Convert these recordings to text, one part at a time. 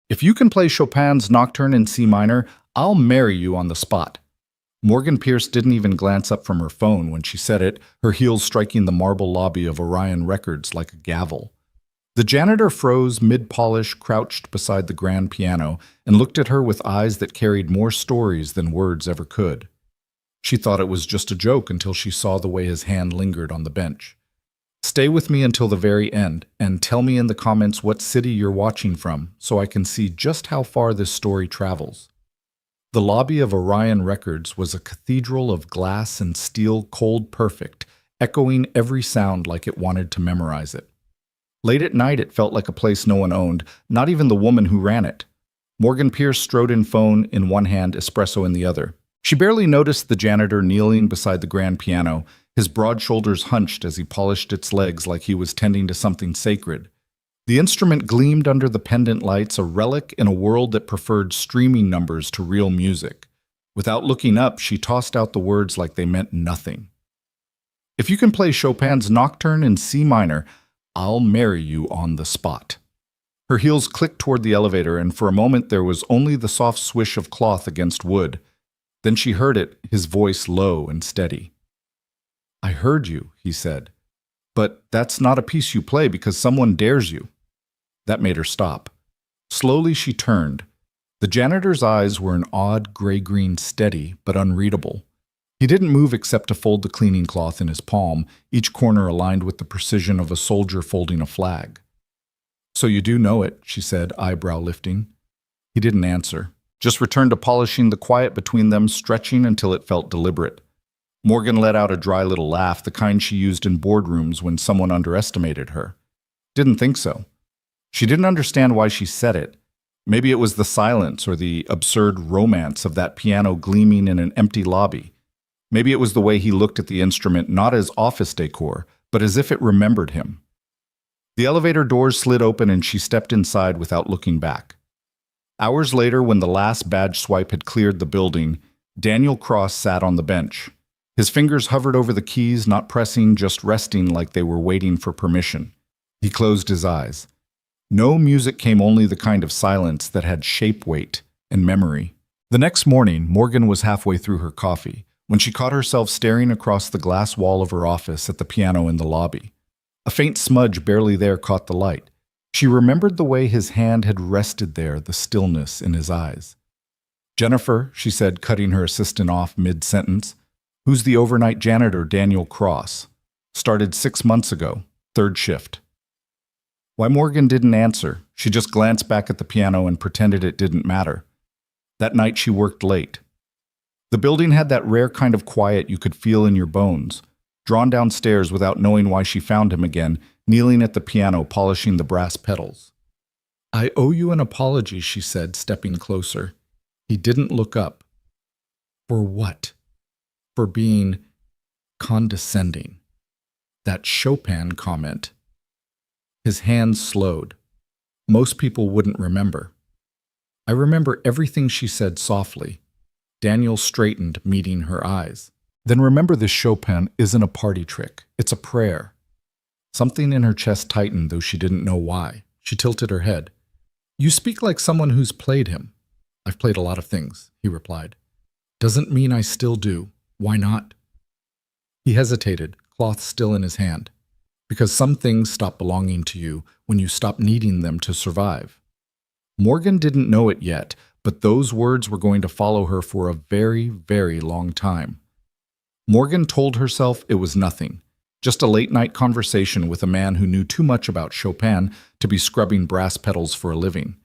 If you can play Chopin's Nocturne in C minor, I'll marry you on the spot. Morgan Pierce didn't even glance up from her phone when she said it, her heels striking the marble lobby of Orion Records like a gavel. The janitor froze mid-polish, crouched beside the grand piano, and looked at her with eyes that carried more stories than words ever could. She thought it was just a joke until she saw the way his hand lingered on the bench. Stay with me until the very end, and tell me in the comments what city you're watching from, so I can see just how far this story travels. The lobby of Orion Records was a cathedral of glass and steel, cold perfect, echoing every sound like it wanted to memorize it. Late at night, it felt like a place no one owned, not even the woman who ran it. Morgan Pierce strode in phone in one hand, espresso in the other. She barely noticed the janitor kneeling beside the grand piano, his broad shoulders hunched as he polished its legs like he was tending to something sacred. The instrument gleamed under the pendant lights, a relic in a world that preferred streaming numbers to real music. Without looking up, she tossed out the words like they meant nothing. If you can play Chopin's Nocturne in C minor, I'll marry you on the spot. Her heels clicked toward the elevator, and for a moment there was only the soft swish of cloth against wood. Then she heard it, his voice low and steady. I heard you, he said. But that's not a piece you play because someone dares you. That made her stop. Slowly she turned. The janitor's eyes were an odd gray-green steady, but unreadable. He didn't move except to fold the cleaning cloth in his palm, each corner aligned with the precision of a soldier folding a flag. So you do know it, she said, eyebrow lifting. He didn't answer, just returned to polishing the quiet between them, stretching until it felt deliberate. Morgan let out a dry little laugh, the kind she used in boardrooms when someone underestimated her. Didn't think so. She didn't understand why she said it. Maybe it was the silence or the absurd romance of that piano gleaming in an empty lobby. Maybe it was the way he looked at the instrument not as office decor, but as if it remembered him. The elevator doors slid open and she stepped inside without looking back. Hours later, when the last badge swipe had cleared the building, Daniel Cross sat on the bench. His fingers hovered over the keys, not pressing, just resting like they were waiting for permission. He closed his eyes. No music came, only the kind of silence that had shape weight and memory. The next morning, Morgan was halfway through her coffee when she caught herself staring across the glass wall of her office at the piano in the lobby. A faint smudge barely there caught the light. She remembered the way his hand had rested there, the stillness in his eyes. Jennifer, she said, cutting her assistant off mid-sentence. Who's the overnight janitor, Daniel Cross? Started 6 months ago, third shift. Why Morgan didn't answer. She just glanced back at the piano and pretended it didn't matter. That night she worked late. The building had that rare kind of quiet you could feel in your bones. Drawn downstairs without knowing why she found him again, kneeling at the piano, polishing the brass pedals. I owe you an apology, she said, stepping closer. He didn't look up. For what? For being condescending. That Chopin comment. His hands slowed. Most people wouldn't remember. I remember everything she said softly. Daniel straightened, meeting her eyes. Then remember, this Chopin isn't a party trick. It's a prayer. Something in her chest tightened, though she didn't know why. She tilted her head. You speak like someone who's played him. I've played a lot of things, he replied. Doesn't mean I still do. Why not? He hesitated, cloth still in his hand. Because some things stop belonging to you when you stop needing them to survive. Morgan didn't know it yet, but those words were going to follow her for a very, very long time. Morgan told herself it was nothing, just a late-night conversation with a man who knew too much about Chopin to be scrubbing brass pedals for a living.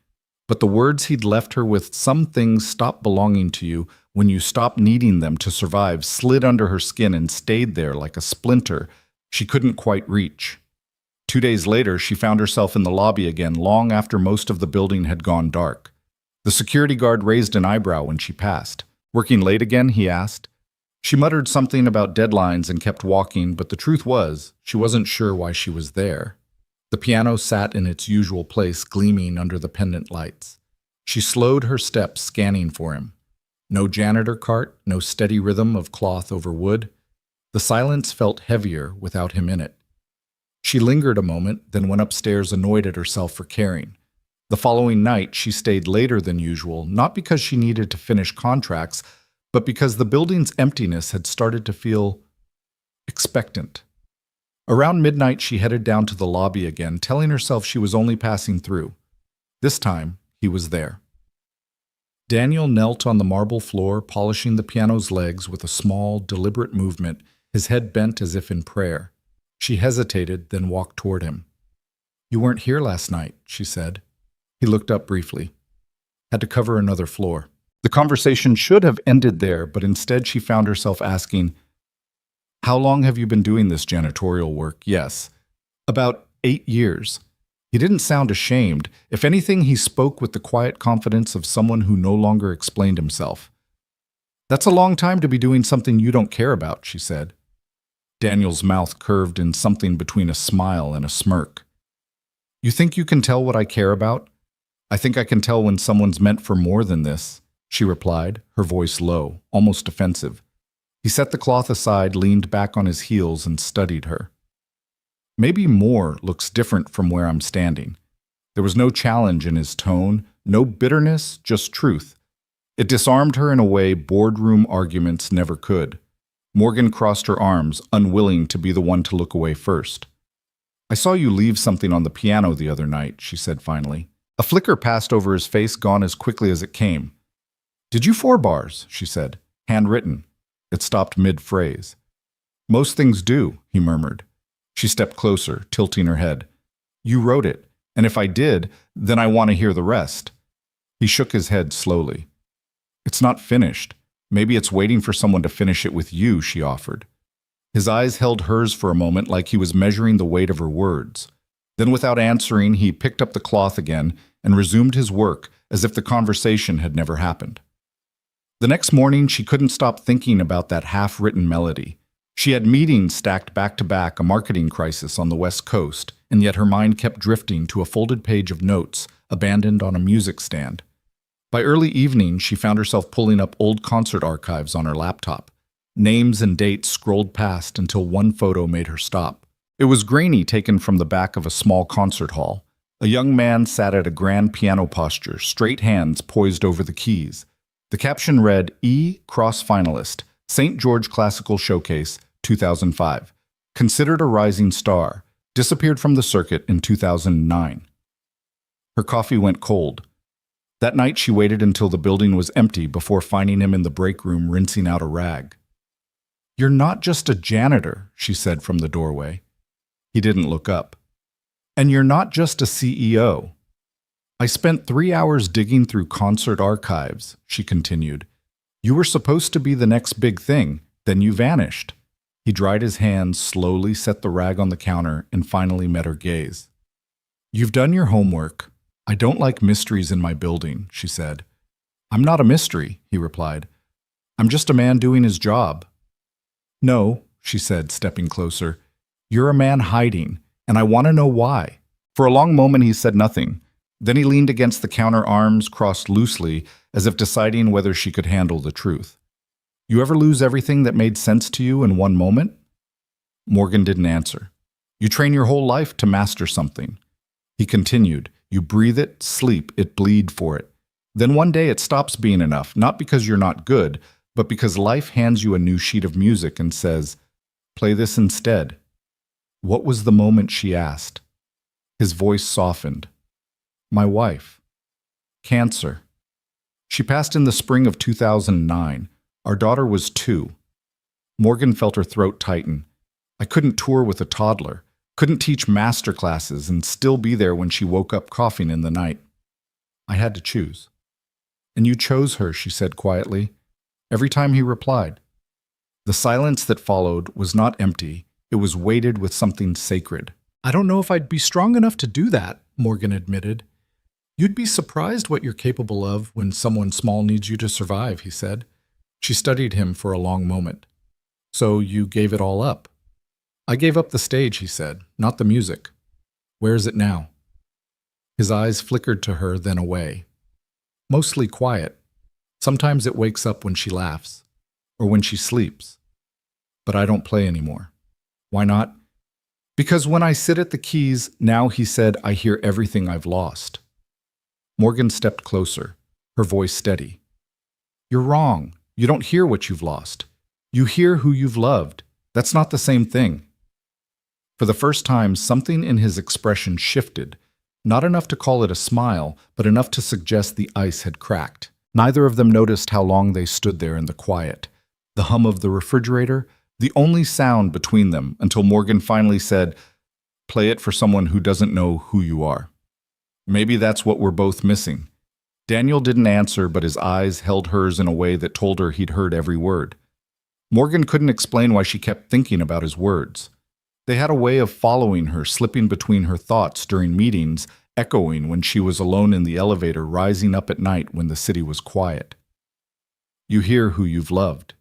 But the words he'd left her with, some things stop belonging to you when you stop needing them to survive, slid under her skin and stayed there like a splinter she couldn't quite reach. 2 days later, she found herself in the lobby again, long after most of the building had gone dark. The security guard raised an eyebrow when she passed. Working late again, he asked. She muttered something about deadlines and kept walking, but the truth was, she wasn't sure why she was there. The piano sat in its usual place, gleaming under the pendant lights. She slowed her steps, scanning for him. No janitor cart, no steady rhythm of cloth over wood. The silence felt heavier without him in it. She lingered a moment, then went upstairs, annoyed at herself for caring. The following night, she stayed later than usual, not because she needed to finish contracts, but because the building's emptiness had started to feel expectant. Around midnight, she headed down to the lobby again, telling herself she was only passing through. This time, he was there. Daniel knelt on the marble floor, polishing the piano's legs with a small, deliberate movement, his head bent as if in prayer. She hesitated, then walked toward him. "You weren't here last night," she said. He looked up briefly. "Had to cover another floor." The conversation should have ended there, but instead she found herself asking, "How long have you been doing this janitorial work?" "Yes, about 8 years." He didn't sound ashamed. If anything, he spoke with the quiet confidence of someone who no longer explained himself. "That's a long time to be doing something you don't care about," she said. Daniel's mouth curved in something between a smile and a smirk. "You think you can tell what I care about? I think I can tell when someone's meant for more than this," she replied, her voice low, almost offensive. He set the cloth aside, leaned back on his heels, and studied her. "Maybe more looks different from where I'm standing." There was no challenge in his tone, no bitterness, just truth. It disarmed her in a way boardroom arguments never could. Morgan crossed her arms, unwilling to be the one to look away first. "I saw you leave something on the piano the other night," she said finally. A flicker passed over his face, gone as quickly as it came. "Did you 4 bars?" she said. "Handwritten." It stopped mid-phrase. "Most things do," he murmured. She stepped closer, tilting her head. "You wrote it, and if I did, then I want to hear the rest." He shook his head slowly. "It's not finished. Maybe it's waiting for someone to finish it with you," she offered. His eyes held hers for a moment like he was measuring the weight of her words. Then without answering, he picked up the cloth again and resumed his work as if the conversation had never happened. The next morning, she couldn't stop thinking about that half-written melody. She had meetings stacked back to back, a marketing crisis on the West Coast, and yet her mind kept drifting to a folded page of notes abandoned on a music stand. By early evening, she found herself pulling up old concert archives on her laptop. Names and dates scrolled past until one photo made her stop. It was grainy, taken from the back of a small concert hall. A young man sat at a grand piano posture, straight hands poised over the keys. The caption read, "E. Cross Finalist, St. George Classical Showcase, 2005. Considered a rising star. Disappeared from the circuit in 2009. Her coffee went cold. That night she waited until the building was empty before finding him in the break room rinsing out a rag. "You're not just a janitor," she said from the doorway. He didn't look up. "And you're not just a CEO. I spent 3 hours digging through concert archives," she continued. "You were supposed to be the next big thing, then you vanished." He dried his hands, slowly set the rag on the counter, and finally met her gaze. "You've done your homework. I don't like mysteries in my building," she said. "I'm not a mystery," he replied. "I'm just a man doing his job." "No," she said, stepping closer. "You're a man hiding, and I want to know why." For a long moment he said nothing. Then he leaned against the counter, arms crossed loosely, as if deciding whether she could handle the truth. "You ever lose everything that made sense to you in one moment?" Morgan didn't answer. "You train your whole life to master something." He continued. "You breathe it, sleep it, bleed for it. Then one day it stops being enough, not because you're not good, but because life hands you a new sheet of music and says, 'Play this instead.'" "What was the moment?" she asked. His voice softened. "My wife. Cancer. She passed in the spring of 2009. Our daughter was 2. Morgan felt her throat tighten. "I couldn't tour with a toddler, couldn't teach master classes and still be there when she woke up coughing in the night. I had to choose." "And you chose her," she said quietly. Every time he replied. The silence that followed was not empty, it was weighted with something sacred. "I don't know if I'd be strong enough to do that," Morgan admitted. "You'd be surprised what you're capable of when someone small needs you to survive," he said. She studied him for a long moment. "So you gave it all up?" "I gave up the stage," he said, "not the music." "Where is it now?" His eyes flickered to her, then away. "Mostly quiet. Sometimes it wakes up when she laughs, or when she sleeps. But I don't play anymore." "Why not?" "Because when I sit at the keys, now," he said, "I hear everything I've lost." Morgan stepped closer, her voice steady. You're wrong. You don't hear what you've lost. You hear who you've loved. That's not the same thing. For the first time, something in his expression shifted, not enough to call it a smile, but enough to suggest the ice had cracked. Neither of them noticed how long they stood there in the quiet. The hum of the refrigerator, the only sound between them, until Morgan finally said, "Play it for someone who doesn't know who you are." Maybe that's what we're both missing. Daniel didn't answer, but his eyes held hers in a way that told her he'd heard every word. Morgan couldn't explain why she kept thinking about his words. They had a way of following her, slipping between her thoughts during meetings, echoing when she was alone in the elevator, rising up at night when the city was quiet. You hear who you've loved.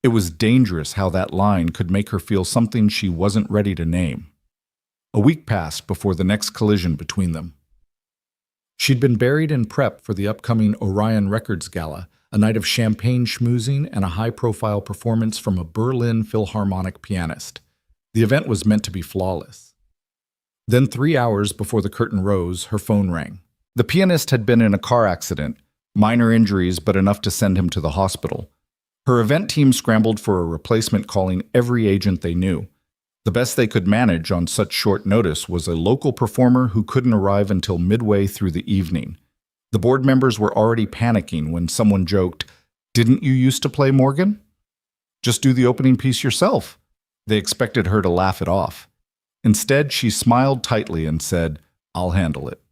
It was dangerous how that line could make her feel something she wasn't ready to name. A week passed before the next collision between them. She'd been buried in prep for the upcoming Orion Records Gala, a night of champagne schmoozing and a high-profile performance from a Berlin Philharmonic pianist. The event was meant to be flawless. Then 3 hours before the curtain rose, her phone rang. The pianist had been in a car accident, minor injuries but enough to send him to the hospital. Her event team scrambled for a replacement, calling every agent they knew. The best they could manage on such short notice was a local performer who couldn't arrive until midway through the evening. The board members were already panicking when someone joked, "Didn't you used to play, Morgan? Just do the opening piece yourself." They expected her to laugh it off. Instead, she smiled tightly and said, "I'll handle it."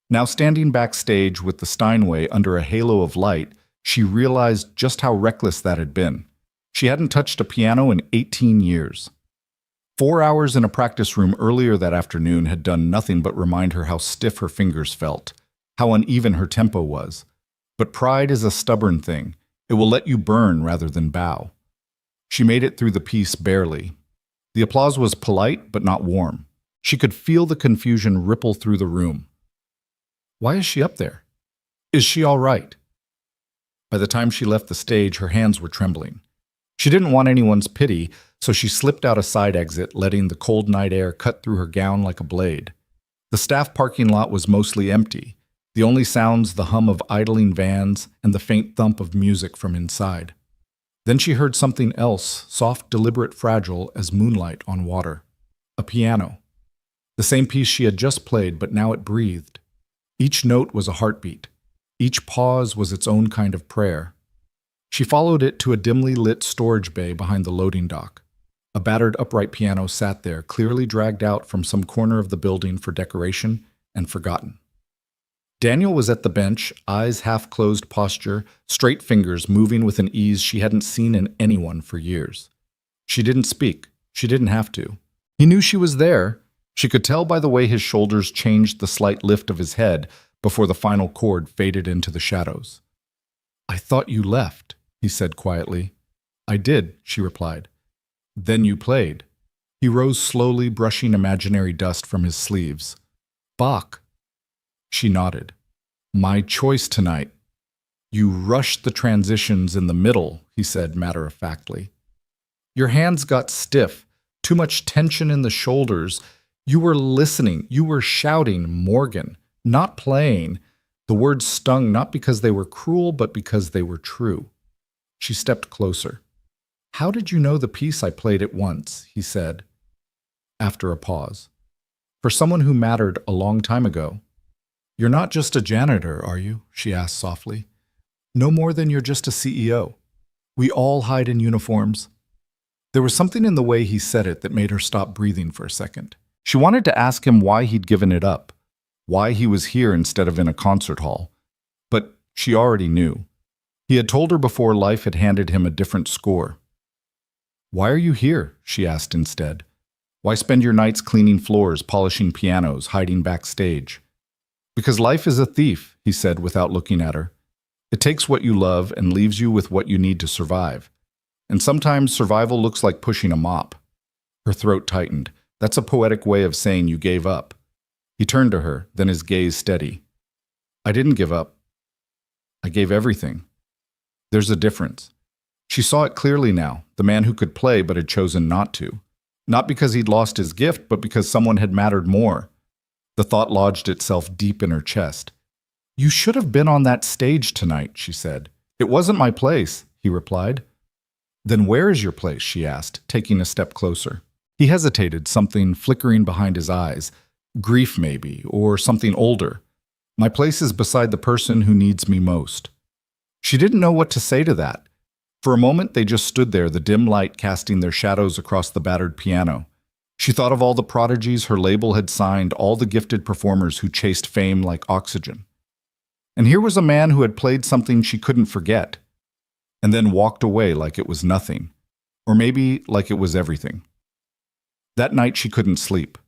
Now standing backstage with the Steinway under a halo of light, she realized just how reckless that had been. She hadn't touched a piano in 18 years. 4 hours in a practice room earlier that afternoon had done nothing but remind her how stiff her fingers felt, how uneven her tempo was. But pride is a stubborn thing. It will let you burn rather than bow. She made it through the piece barely. The applause was polite but not warm. She could feel the confusion ripple through the room. Why is she up there? Is she all right? By the time she left the stage, her hands were trembling. She didn't want anyone's pity, so she slipped out a side exit, letting the cold night air cut through her gown like a blade. The staff parking lot was mostly empty, the only sounds the hum of idling vans and the faint thump of music from inside. Then she heard something else, soft, deliberate, fragile as moonlight on water. A piano. The same piece she had just played, but now it breathed. Each note was a heartbeat. Each pause was its own kind of prayer. She followed it to a dimly lit storage bay behind the loading dock. A battered upright piano sat there, clearly dragged out from some corner of the building for decoration and forgotten. Daniel was at the bench, eyes half-closed posture, straight fingers moving with an ease she hadn't seen in anyone for years. She didn't speak. She didn't have to. He knew she was there. She could tell by the way his shoulders changed the slight lift of his head before the final chord faded into the shadows. "I thought you left," he said quietly. "I did," she replied. "Then you played." He rose slowly, brushing imaginary dust from his sleeves. "Bach." She nodded. "My choice tonight." "You rushed the transitions in the middle," he said matter-of-factly. "Your hands got stiff, too much tension in the shoulders. You were listening, you were shouting, Morgan, not playing." The words stung not because they were cruel, but because they were true. She stepped closer. "How did you know the piece I played at once?" he said, after a pause. "For someone who mattered a long time ago." "You're not just a janitor, are you?" she asked softly. "No more than you're just a CEO. We all hide in uniforms." There was something in the way he said it that made her stop breathing for a second. She wanted to ask him why he'd given it up, why he was here instead of in a concert hall. But she already knew. He had told her before life had handed him a different score. "Why are you here?" she asked instead. "Why spend your nights cleaning floors, polishing pianos, hiding backstage?" "Because life is a thief," he said without looking at her. "It takes what you love and leaves you with what you need to survive. And sometimes survival looks like pushing a mop." Her throat tightened. "That's a poetic way of saying you gave up." He turned to her, then his gaze steady. "I didn't give up. I gave everything. There's a difference." She saw it clearly now, the man who could play but had chosen not to. Not because he'd lost his gift, but because someone had mattered more. The thought lodged itself deep in her chest. You should have been on that stage tonight, she said. It wasn't my place, he replied. Then where is your place, she asked, taking a step closer. He hesitated, something flickering behind his eyes. Grief, maybe, or something older. My place is beside the person who needs me most. She didn't know what to say to that. For a moment, they just stood there, the dim light casting their shadows across the battered piano. She thought of all the prodigies her label had signed, all the gifted performers who chased fame like oxygen. And here was a man who had played something she couldn't forget, and then walked away like it was nothing, or maybe like it was everything. That night she couldn't sleep.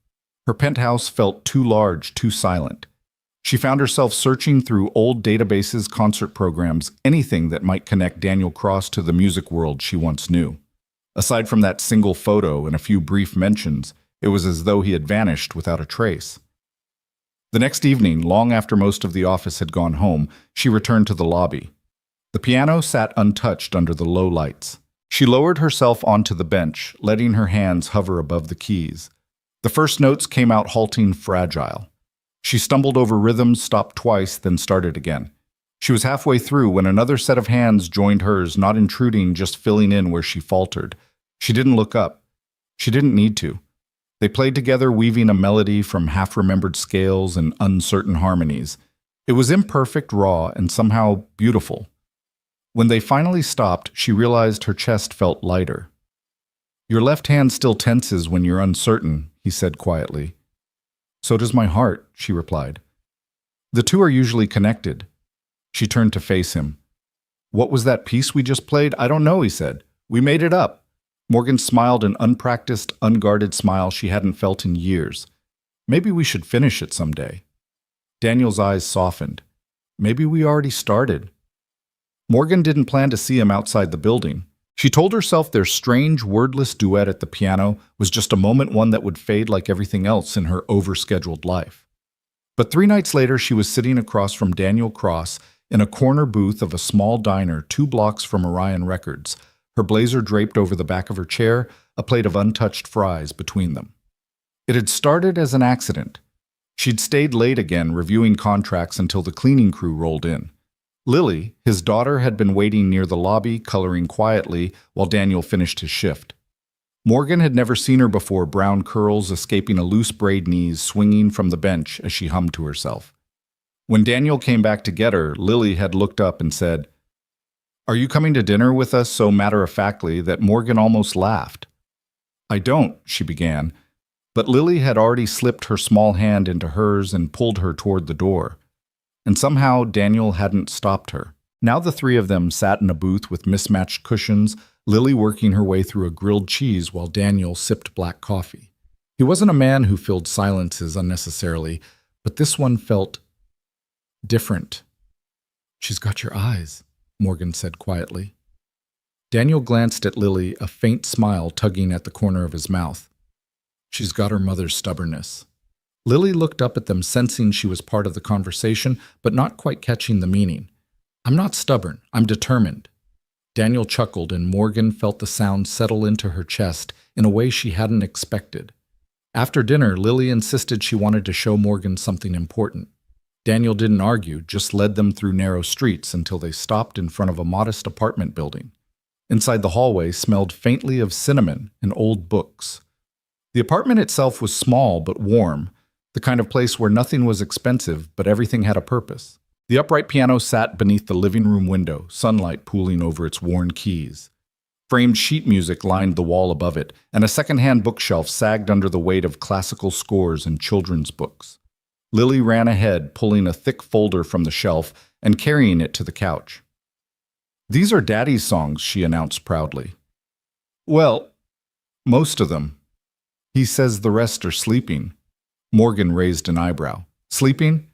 Her penthouse felt too large, too silent. She found herself searching through old databases, concert programs, anything that might connect Daniel Cross to the music world she once knew. Aside from that single photo and a few brief mentions, it was as though he had vanished without a trace. The next evening, long after most of the office had gone home, she returned to the lobby. The piano sat untouched under the low lights. She lowered herself onto the bench, letting her hands hover above the keys. The first notes came out halting, fragile. She stumbled over rhythms, stopped twice, then started again. She was halfway through when another set of hands joined hers, not intruding, just filling in where she faltered. She didn't look up. She didn't need to. They played together, weaving a melody from half-remembered scales and uncertain harmonies. It was imperfect, raw, and somehow beautiful. When they finally stopped, she realized her chest felt lighter. Your left hand still tenses when you're uncertain, he said quietly. So does my heart, she replied. The two are usually connected. She turned to face him. What was that piece we just played? I don't know, he said. We made it up. Morgan smiled an unpracticed, unguarded smile she hadn't felt in years. Maybe we should finish it someday. Daniel's eyes softened. Maybe we already started. Morgan didn't plan to see him outside the building. She told herself their strange, wordless duet at the piano was just a moment, one that would fade like everything else in her overscheduled life. But 3 nights later, she was sitting across from Daniel Cross in a corner booth of a small diner 2 blocks from Orion Records, her blazer draped over the back of her chair, a plate of untouched fries between them. It had started as an accident. She'd stayed late again, reviewing contracts until the cleaning crew rolled in. Lily, his daughter, had been waiting near the lobby, coloring quietly while Daniel finished his shift. Morgan had never seen her before, brown curls escaping a loose braid knees swinging from the bench as she hummed to herself. When Daniel came back to get her, Lily had looked up and said, "Are you coming to dinner with us?" so matter-of-factly that Morgan almost laughed. "I don't," she began, but Lily had already slipped her small hand into hers and pulled her toward the door. And somehow Daniel hadn't stopped her. Now the 3 of them sat in a booth with mismatched cushions, Lily working her way through a grilled cheese while Daniel sipped black coffee. He wasn't a man who filled silences unnecessarily, but this one felt different. "She's got your eyes," Morgan said quietly. Daniel glanced at Lily, a faint smile tugging at the corner of his mouth. "She's got her mother's stubbornness." Lily looked up at them, sensing she was part of the conversation, but not quite catching the meaning. "I'm not stubborn. I'm determined." Daniel chuckled, and Morgan felt the sound settle into her chest in a way she hadn't expected. After dinner, Lily insisted she wanted to show Morgan something important. Daniel didn't argue, just led them through narrow streets until they stopped in front of a modest apartment building. Inside the hallway smelled faintly of cinnamon and old books. The apartment itself was small but warm, the kind of place where nothing was expensive, but everything had a purpose. The upright piano sat beneath the living room window, sunlight pooling over its worn keys. Framed sheet music lined the wall above it, and a second-hand bookshelf sagged under the weight of classical scores and children's books. Lily ran ahead, pulling a thick folder from the shelf and carrying it to the couch. "These are Daddy's songs," she announced proudly. "Well, most of them. He says the rest are sleeping." Morgan raised an eyebrow. "Sleeping?"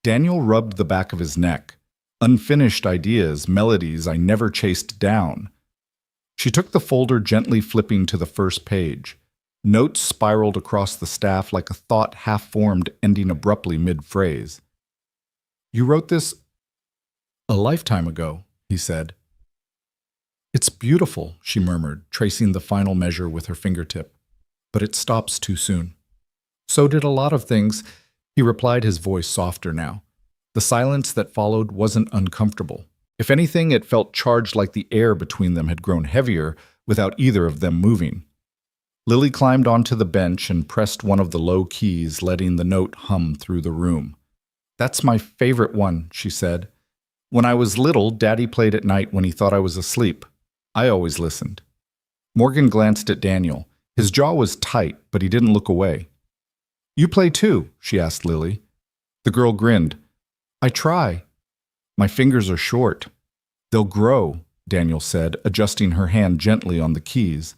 Daniel rubbed the back of his neck. "Unfinished ideas, melodies I never chased down." She took the folder, gently flipping to the first page. Notes spiraled across the staff like a thought half-formed, ending abruptly mid-phrase. "You wrote this a lifetime ago," he said. "It's beautiful," she murmured, tracing the final measure with her fingertip. "But it stops too soon." "So did a lot of things," he replied, his voice softer now. The silence that followed wasn't uncomfortable. If anything, it felt charged, like the air between them had grown heavier without either of them moving. Lily climbed onto the bench and pressed one of the low keys, letting the note hum through the room. "That's my favorite one," she said. "When I was little, Daddy played at night when he thought I was asleep. I always listened." Morgan glanced at Daniel. His jaw was tight, but he didn't look away. "You play too?" she asked Lily. The girl grinned. "I try. My fingers are short." "They'll grow," Daniel said, adjusting her hand gently on the keys.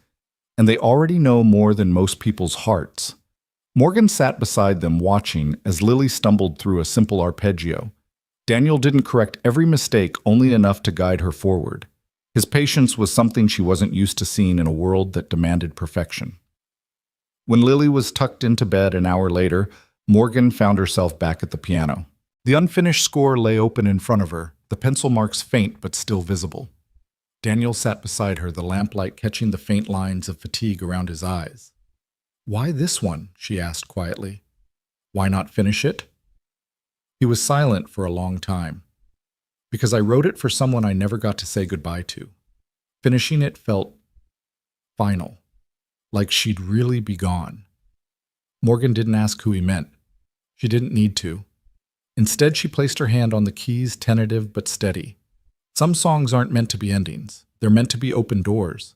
"And they already know more than most people's hearts." Morgan sat beside them, watching as Lily stumbled through a simple arpeggio. Daniel didn't correct every mistake, only enough to guide her forward. His patience was something she wasn't used to seeing in a world that demanded perfection. When Lily was tucked into bed an hour later, Morgan found herself back at the piano. The unfinished score lay open in front of her, the pencil marks faint but still visible. Daniel sat beside her, the lamplight catching the faint lines of fatigue around his eyes. "Why this one?" she asked quietly. "Why not finish it?" He was silent for a long time. "Because I wrote it for someone I never got to say goodbye to. Finishing it felt final, like she'd really be gone." Morgan didn't ask who he meant. She didn't need to. Instead, she placed her hand on the keys, tentative but steady. Some songs aren't meant to be endings. They're meant to be open doors.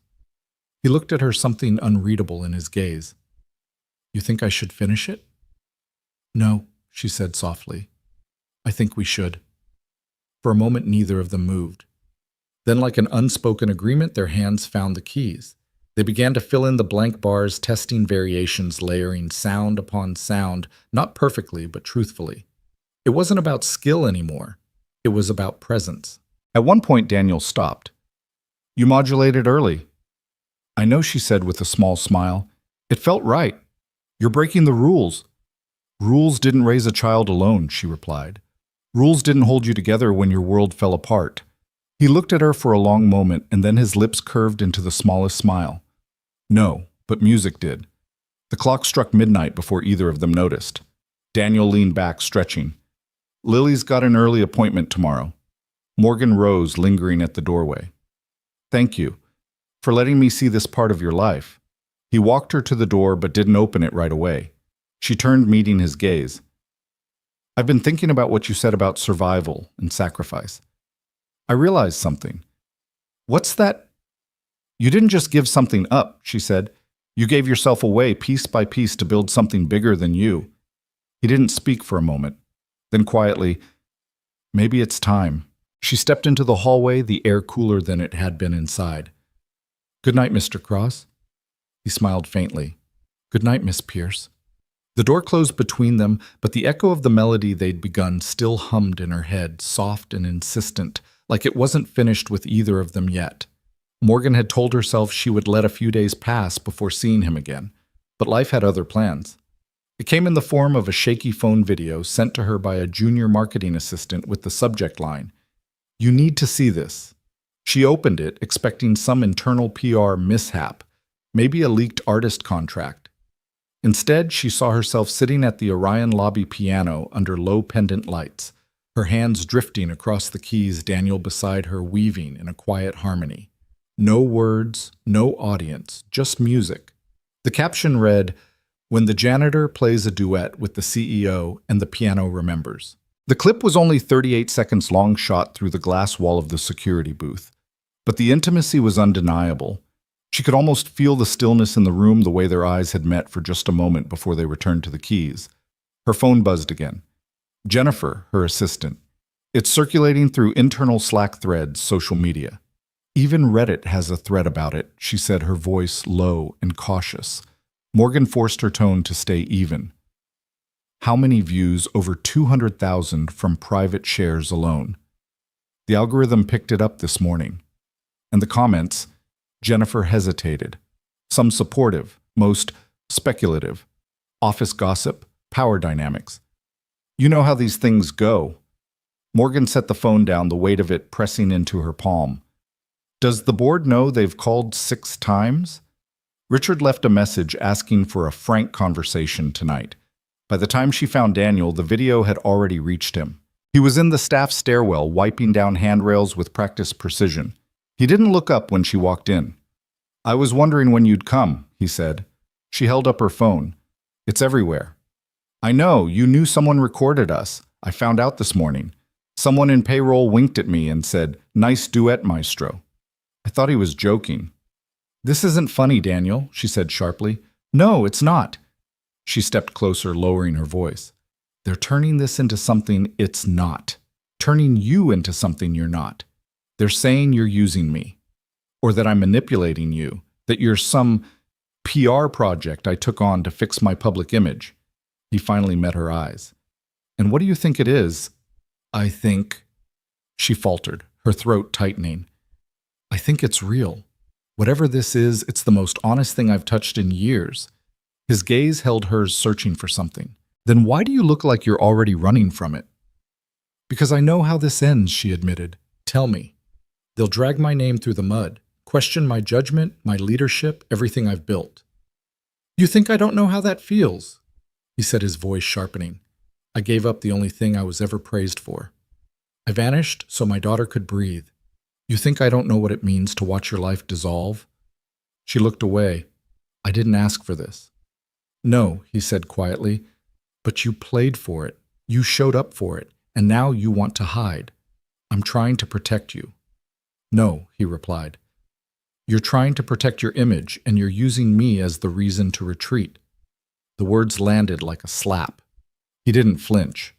He looked at her, something unreadable in his gaze. "You think I should finish it?" "No," she said softly. "I think we should." For a moment, neither of them moved. Then, like an unspoken agreement, their hands found the keys. They began to fill in the blank bars, testing variations, layering sound upon sound, not perfectly, but truthfully. It wasn't about skill anymore. It was about presence. At one point, Daniel stopped. "You modulated early." "I know," she said with a small smile. "It felt right. You're breaking the rules." "Rules didn't raise a child alone," she replied. "Rules didn't hold you together when your world fell apart." He looked at her for a long moment, and then his lips curved into the smallest smile. "No, but music did." The clock struck midnight before either of them noticed. Daniel leaned back, stretching. "Lily's got an early appointment tomorrow." Morgan rose, lingering at the doorway. "Thank you for letting me see this part of your life." He walked her to the door but didn't open it right away. She turned, meeting his gaze. "I've been thinking about what you said about survival and sacrifice. I realized something." "What's that?" "You didn't just give something up," she said. "You gave yourself away piece by piece to build something bigger than you." He didn't speak for a moment. Then quietly, "Maybe it's time." She stepped into the hallway, the air cooler than it had been inside. "Good night, Mr. Cross." He smiled faintly. "Good night, Miss Pierce." The door closed between them, but the echo of the melody they'd begun still hummed in her head, soft and insistent, like it wasn't finished with either of them yet. Morgan had told herself she would let a few days pass before seeing him again, but life had other plans. It came in the form of a shaky phone video sent to her by a junior marketing assistant with the subject line, "You need to see this." She opened it, expecting some internal PR mishap, maybe a leaked artist contract. Instead, she saw herself sitting at the Orion lobby piano under low pendant lights, her hands drifting across the keys, Daniel beside her weaving in a quiet harmony. No words, no audience, just music. The caption read, "When the janitor plays a duet with the CEO and the piano remembers." The clip was only 38 seconds long, shot through the glass wall of the security booth. But the intimacy was undeniable. She could almost feel the stillness in the room, the way their eyes had met for just a moment before they returned to the keys. Her phone buzzed again. Jennifer, her assistant. It's circulating through internal Slack threads, social media. "Even Reddit has a thread about it," she said, her voice low and cautious. Morgan forced her tone to stay even. "How many views?" "Over 200,000 from private shares alone. The algorithm picked it up this morning." And the comments, Jennifer hesitated. Some supportive, most speculative. Office gossip, power dynamics. "You know how these things go." Morgan set the phone down, the weight of it pressing into her palm. "Does the board know they've called 6 times?" Richard left a message asking for a frank conversation tonight. By the time she found Daniel, the video had already reached him. He was in the staff stairwell, wiping down handrails with practiced precision. He didn't look up when she walked in. "I was wondering when you'd come," he said. She held up her phone. "It's everywhere." "I know, you knew someone recorded us. I found out this morning. Someone in payroll winked at me and said, 'Nice duet, maestro.' I thought he was joking." "This isn't funny, Daniel," she said sharply. "No, it's not." She stepped closer, lowering her voice. "They're turning this into something it's not. Turning you into something you're not. They're saying you're using me. Or that I'm manipulating you. That you're some PR project I took on to fix my public image." He finally met her eyes. "And what do you think it is?" "I think," she faltered, her throat tightening. "I think it's real. Whatever this is, it's the most honest thing I've touched in years." His gaze held hers, searching for something. "Then why do you look like you're already running from it?" "Because I know how this ends," she admitted. "Tell me." "They'll drag my name through the mud, question my judgment, my leadership, everything I've built." "You think I don't know how that feels?" He said, his voice sharpening. "I gave up the only thing I was ever praised for. I vanished so my daughter could breathe. You think I don't know what it means to watch your life dissolve?" She looked away. "I didn't ask for this." "No," he said quietly, "but you played for it. You showed up for it, and now you want to hide. I'm trying to protect you." "No," he replied. "You're trying to protect your image, and you're using me as the reason to retreat." The words landed like a slap. He didn't flinch.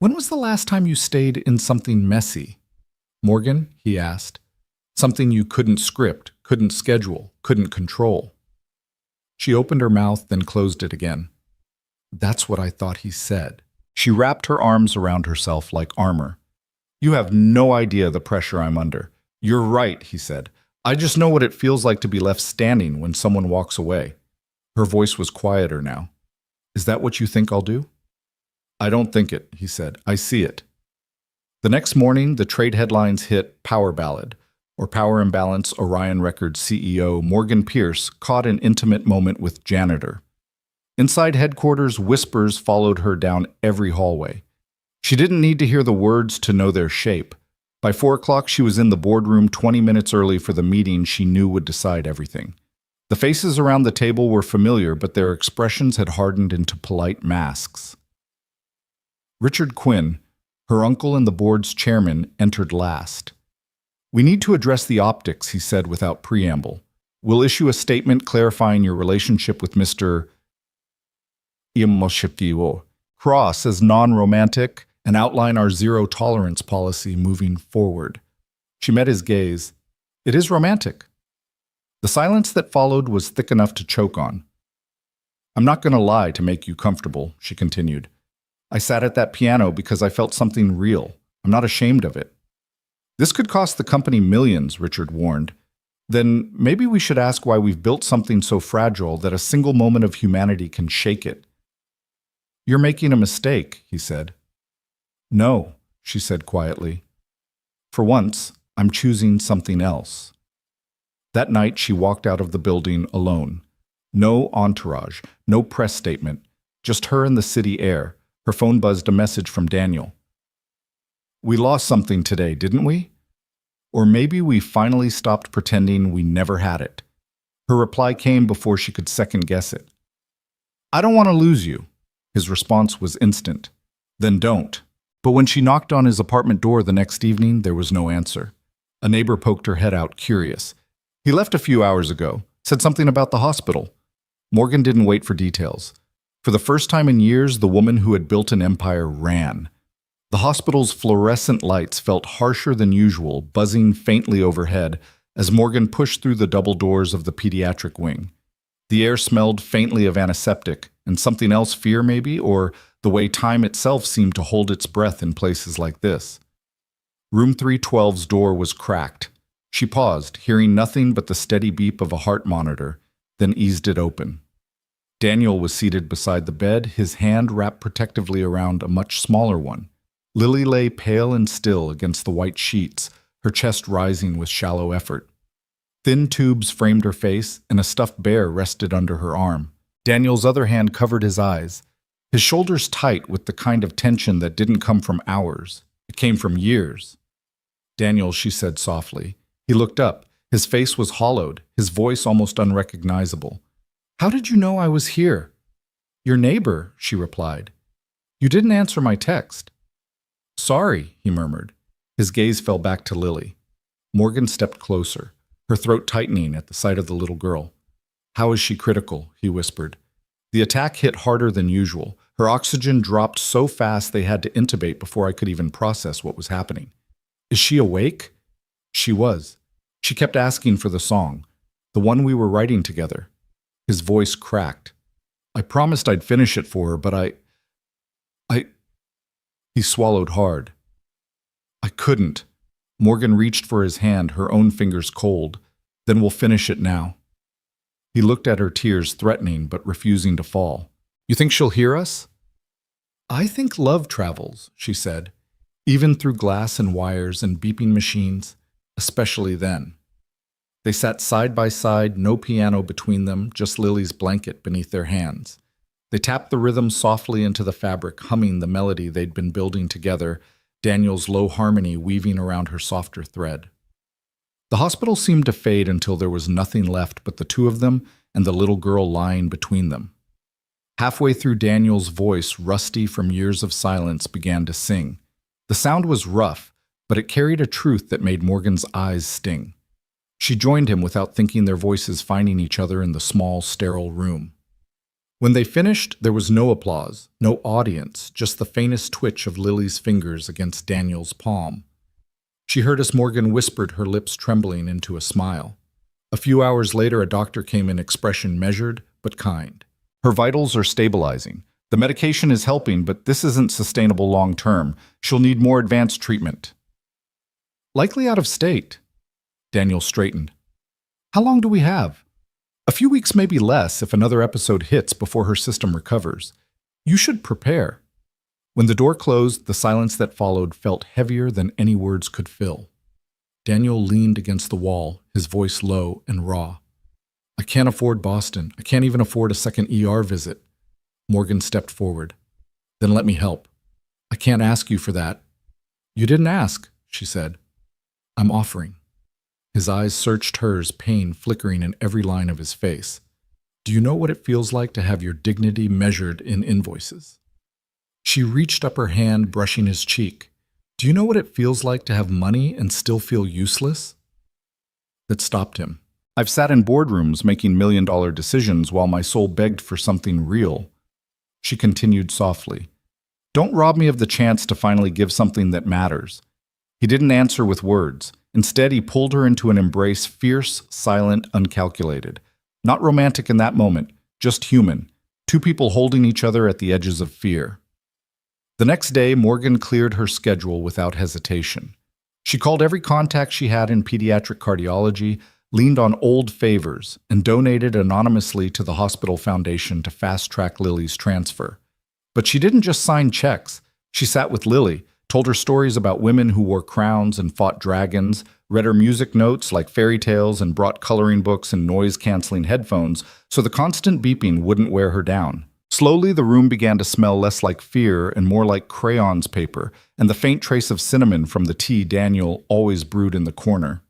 "When was the last time you stayed in something messy?" "Morgan," he asked. "Something you couldn't script, couldn't schedule, couldn't control." She opened her mouth, then closed it again. "That's what I thought he said." She wrapped her arms around herself like armor. "You have no idea the pressure I'm under." "You're right," he said. "I just know what it feels like to be left standing when someone walks away." Her voice was quieter now. "Is that what you think I'll do?" "I don't think it," he said. "I see it." The next morning, the trade headlines hit Power Ballad, or Power Imbalance. Orion Records CEO Morgan Pierce caught an intimate moment with Janitor. Inside headquarters, whispers followed her down every hallway. She didn't need to hear the words to know their shape. By 4 o'clock, she was in the boardroom 20 minutes early for the meeting she knew would decide everything. The faces around the table were familiar, but their expressions had hardened into polite masks. Richard Quinn, her uncle and the board's chairman, entered last. "We need to address the optics," he said without preamble. "We'll issue a statement clarifying your relationship with Mr. Cross as non-romantic and outline our zero-tolerance policy moving forward." She met his gaze. "It is romantic." The silence that followed was thick enough to choke on. "I'm not going to lie to make you comfortable," she continued. "I sat at that piano because I felt something real. I'm not ashamed of it." "This could cost the company millions," Richard warned. "Then maybe we should ask why we've built something so fragile that a single moment of humanity can shake it." "You're making a mistake," he said. "No," she said quietly. "For once, I'm choosing something else." That night, she walked out of the building alone. No entourage, no press statement, just her in the city air. Her phone buzzed a message from Daniel. "We lost something today, didn't we? Or maybe we finally stopped pretending we never had it." Her reply came before she could second-guess it. "I don't want to lose you." His response was instant. "Then don't." But when she knocked on his apartment door the next evening, there was no answer. A neighbor poked her head out, curious. "He left a few hours ago. Said something about the hospital." Morgan didn't wait for details. For the first time in years, the woman who had built an empire ran. The hospital's fluorescent lights felt harsher than usual, buzzing faintly overhead as Morgan pushed through the double doors of the pediatric wing. The air smelled faintly of antiseptic, and something else, fear maybe, or the way time itself seemed to hold its breath in places like this. Room 312's door was cracked. She paused, hearing nothing but the steady beep of a heart monitor, then eased it open. Daniel was seated beside the bed, his hand wrapped protectively around a much smaller one. Lily lay pale and still against the white sheets, her chest rising with shallow effort. Thin tubes framed her face, and a stuffed bear rested under her arm. Daniel's other hand covered his eyes. his shoulders tight with the kind of tension that didn't come from hours. It came from years. "Daniel," she said softly. He looked up. His face was hollowed, his voice almost unrecognizable. "How did you know I was here?" "Your neighbor," she replied. "You didn't answer my text." "Sorry," he murmured. His gaze fell back to Lily. Morgan stepped closer, her throat tightening at the sight of the little girl. "How is she critical?" he whispered. The attack hit harder than usual. Her oxygen dropped so fast they had to intubate before I could even process what was happening. "Is she awake?" She was. She kept asking for the song, the one we were writing together. His voice cracked. "I promised I'd finish it for her, but I... He swallowed hard. "I couldn't." Morgan reached for his hand, her own fingers cold. "Then we'll finish it now." He looked at her, tears threatening but refusing to fall. "You think she'll hear us?" "I think love travels," she said, "even through glass and wires and beeping machines, especially then." They sat side by side, no piano between them, just Lily's blanket beneath their hands. They tapped the rhythm softly into the fabric, humming the melody they'd been building together, Daniel's low harmony weaving around her softer thread. The hospital seemed to fade until there was nothing left but the two of them and the little girl lying between them. Halfway through, Daniel's voice, rusty from years of silence, began to sing. The sound was rough, but it carried a truth that made Morgan's eyes sting. She joined him without thinking, their voices finding each other in the small, sterile room. When they finished, there was no applause, no audience, just the faintest twitch of Lily's fingers against Daniel's palm. She heard as Morgan whispered, her lips trembling into a smile. A few hours later, a doctor came in, expression measured but kind. "Her vitals are stabilizing. The medication is helping, but this isn't sustainable long term. She'll need more advanced treatment." "Likely out of state." Daniel straightened. "How long do we have?" "A few weeks, maybe less, if another episode hits before her system recovers. You should prepare." When the door closed, the silence that followed felt heavier than any words could fill. Daniel leaned against the wall, his voice low and raw. "I can't afford Boston. I can't even afford a second ER visit." Morgan stepped forward. "Then let me help." "I can't ask you for that." "You didn't ask," she said. "I'm offering." His eyes searched hers, pain flickering in every line of his face. "Do you know what it feels like to have your dignity measured in invoices?" She reached up her hand, brushing his cheek. "Do you know what it feels like to have money and still feel useless?" That stopped him. "I've sat in boardrooms making million-dollar decisions while my soul begged for something real." She continued softly. "Don't rob me of the chance to finally give something that matters." He didn't answer with words. Instead, he pulled her into an embrace, fierce, silent, uncalculated. Not romantic in that moment, just human. Two people holding each other at the edges of fear. The next day, Morgan cleared her schedule without hesitation. She called every contact she had in pediatric cardiology, leaned on old favors, and donated anonymously to the hospital foundation to fast-track Lily's transfer. But she didn't just sign checks. She sat with Lily, told her stories about women who wore crowns and fought dragons, read her music notes like fairy tales, and brought coloring books and noise-canceling headphones so the constant beeping wouldn't wear her down. Slowly, the room began to smell less like fear and more like crayons paper, and the faint trace of cinnamon from the tea Daniel always brewed in the corner.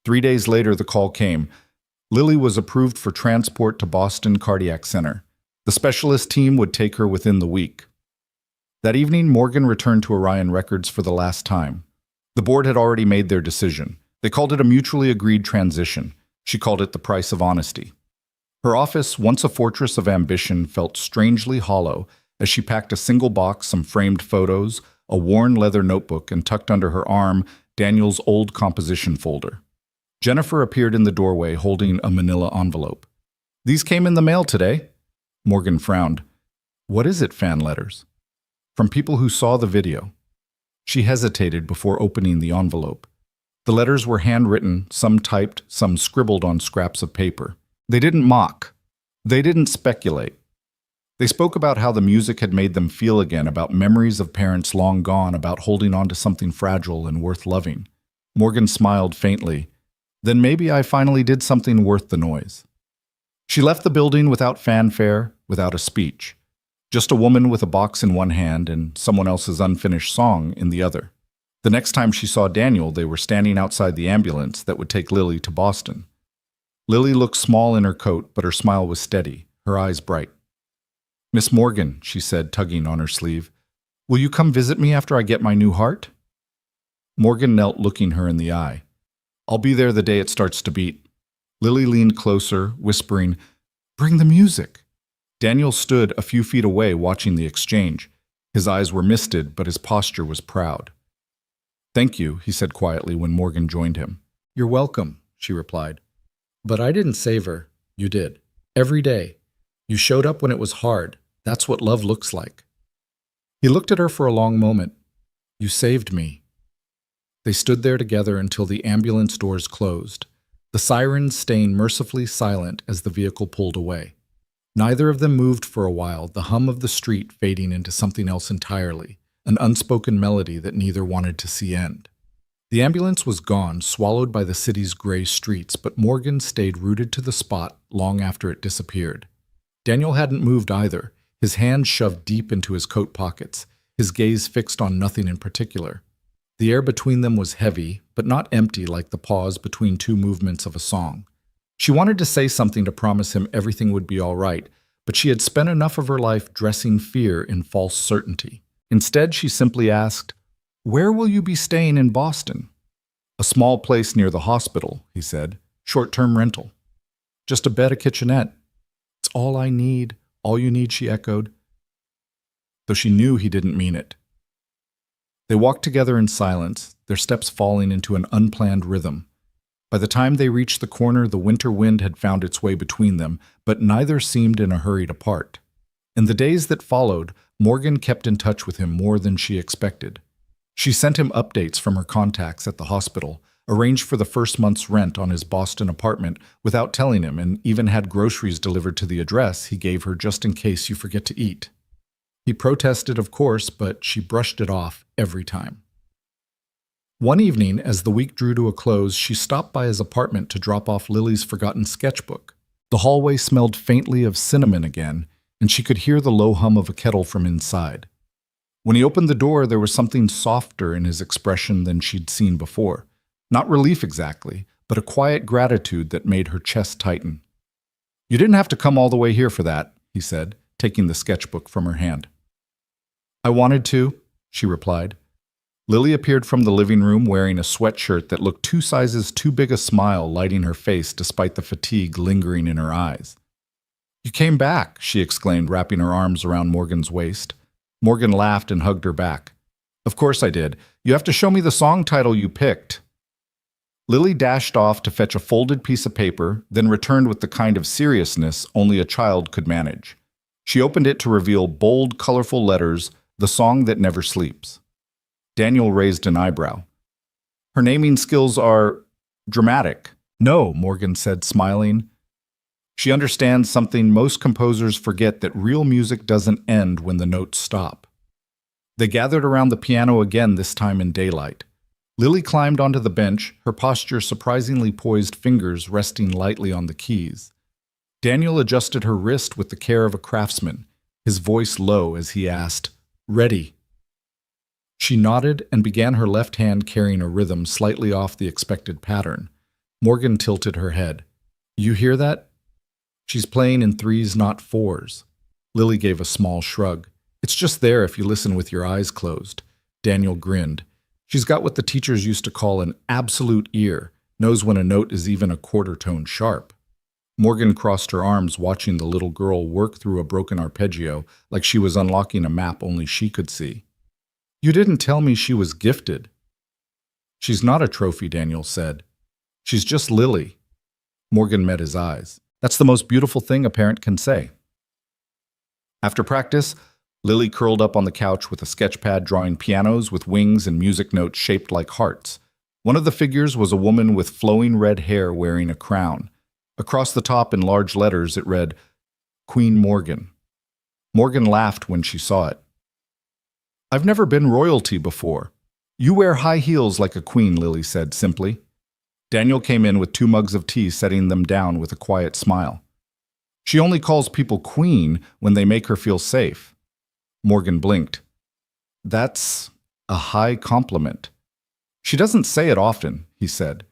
3 days later, the call came. Lily was approved for transport to Boston Cardiac Center. The specialist team would take her within the week. That evening, Morgan returned to Orion Records for the last time. The board had already made their decision. They called it a mutually agreed transition. She called it the price of honesty. Her office, once a fortress of ambition, felt strangely hollow as she packed a single box, some framed photos, a worn leather notebook, and tucked under her arm Daniel's old composition folder. Jennifer appeared in the doorway holding a manila envelope. "These came in the mail today." Morgan frowned. "What is it, fan letters?" "From people who saw the video." She hesitated before opening the envelope. The letters were handwritten, some typed, some scribbled on scraps of paper. They didn't mock. They didn't speculate. They spoke about how the music had made them feel again, about memories of parents long gone, about holding on to something fragile and worth loving. Morgan smiled faintly. "Then maybe I finally did something worth the noise." She left the building without fanfare, without a speech. Just a woman with a box in one hand and someone else's unfinished song in the other. The next time she saw Daniel, they were standing outside the ambulance that would take Lily to Boston. Lily looked small in her coat, but her smile was steady, her eyes bright. "Miss Morgan," she said, tugging on her sleeve, "will you come visit me after I get my new heart?" Morgan knelt, looking her in the eye. "I'll be there the day it starts to beat." Lily leaned closer, whispering, "Bring the music." Daniel stood a few feet away watching the exchange. His eyes were misted, but his posture was proud. "Thank you," he said quietly when Morgan joined him. "You're welcome," she replied. "But I didn't save her. You did. Every day. You showed up when it was hard. That's what love looks like." He looked at her for a long moment. "You saved me." They stood there together until the ambulance doors closed, the sirens staying mercifully silent as the vehicle pulled away. Neither of them moved for a while, the hum of the street fading into something else entirely, an unspoken melody that neither wanted to see end. The ambulance was gone, swallowed by the city's gray streets, but Morgan stayed rooted to the spot long after it disappeared. Daniel hadn't moved either, his hands shoved deep into his coat pockets, his gaze fixed on nothing in particular. The air between them was heavy, but not empty like the pause between two movements of a song. She wanted to say something to promise him everything would be all right, but she had spent enough of her life dressing fear in false certainty. Instead, she simply asked, "Where will you be staying in Boston?" "A small place near the hospital," he said. "Short-term rental." "Just a bed, a kitchenette." "It's all I need, all you need," she echoed, though she knew he didn't mean it. They walked together in silence, their steps falling into an unplanned rhythm. By the time they reached the corner, the winter wind had found its way between them, but neither seemed in a hurry to part. In the days that followed, Morgan kept in touch with him more than she expected. She sent him updates from her contacts at the hospital, arranged for the first month's rent on his Boston apartment without telling him, and even had groceries delivered to the address he gave her just in case you forget to eat. He protested, of course, but she brushed it off every time. One evening, as the week drew to a close, she stopped by his apartment to drop off Lily's forgotten sketchbook. The hallway smelled faintly of cinnamon again, and she could hear the low hum of a kettle from inside. When he opened the door, there was something softer in his expression than she'd seen before. Not relief exactly, but a quiet gratitude that made her chest tighten. "You didn't have to come all the way here for that," he said, taking the sketchbook from her hand. "I wanted to," she replied. Lily appeared from the living room wearing a sweatshirt that looked 2 sizes too big a smile lighting her face despite the fatigue lingering in her eyes. "You came back," she exclaimed, wrapping her arms around Morgan's waist. Morgan laughed and hugged her back. "Of course I did. You have to show me the song title you picked." Lily dashed off to fetch a folded piece of paper, then returned with the kind of seriousness only a child could manage. She opened it to reveal bold, colorful letters, "The Song That Never Sleeps." Daniel raised an eyebrow. "Her naming skills are dramatic." "No," Morgan said, smiling. "She understands something most composers forget, that real music doesn't end when the notes stop." They gathered around the piano again, this time in daylight. Lily climbed onto the bench, her posture surprisingly poised, fingers resting lightly on the keys. Daniel adjusted her wrist with the care of a craftsman, his voice low as he asked, "Ready?" She nodded and began, her left hand carrying a rhythm slightly off the expected pattern. Morgan tilted her head. "You hear that? She's playing in 3s, not 4s. Lily gave a small shrug. "It's just there if you listen with your eyes closed." Daniel grinned. "She's got what the teachers used to call an absolute ear, knows when a note is even a quarter tone sharp." Morgan crossed her arms, watching the little girl work through a broken arpeggio like she was unlocking a map only she could see. "You didn't tell me she was gifted." "She's not a trophy," Daniel said. "She's just Lily." Morgan met his eyes. "That's the most beautiful thing a parent can say." After practice, Lily curled up on the couch with a sketchpad drawing pianos with wings and music notes shaped like hearts. One of the figures was a woman with flowing red hair wearing a crown. Across the top in large letters it read, "Queen Morgan." Morgan laughed when she saw it. "I've never been royalty before." "You wear high heels like a queen," Lily said simply. Daniel came in with 2 mugs of tea, setting them down with a quiet smile. "She only calls people queen when they make her feel safe." Morgan blinked. That's a high compliment. She doesn't say it often, he said.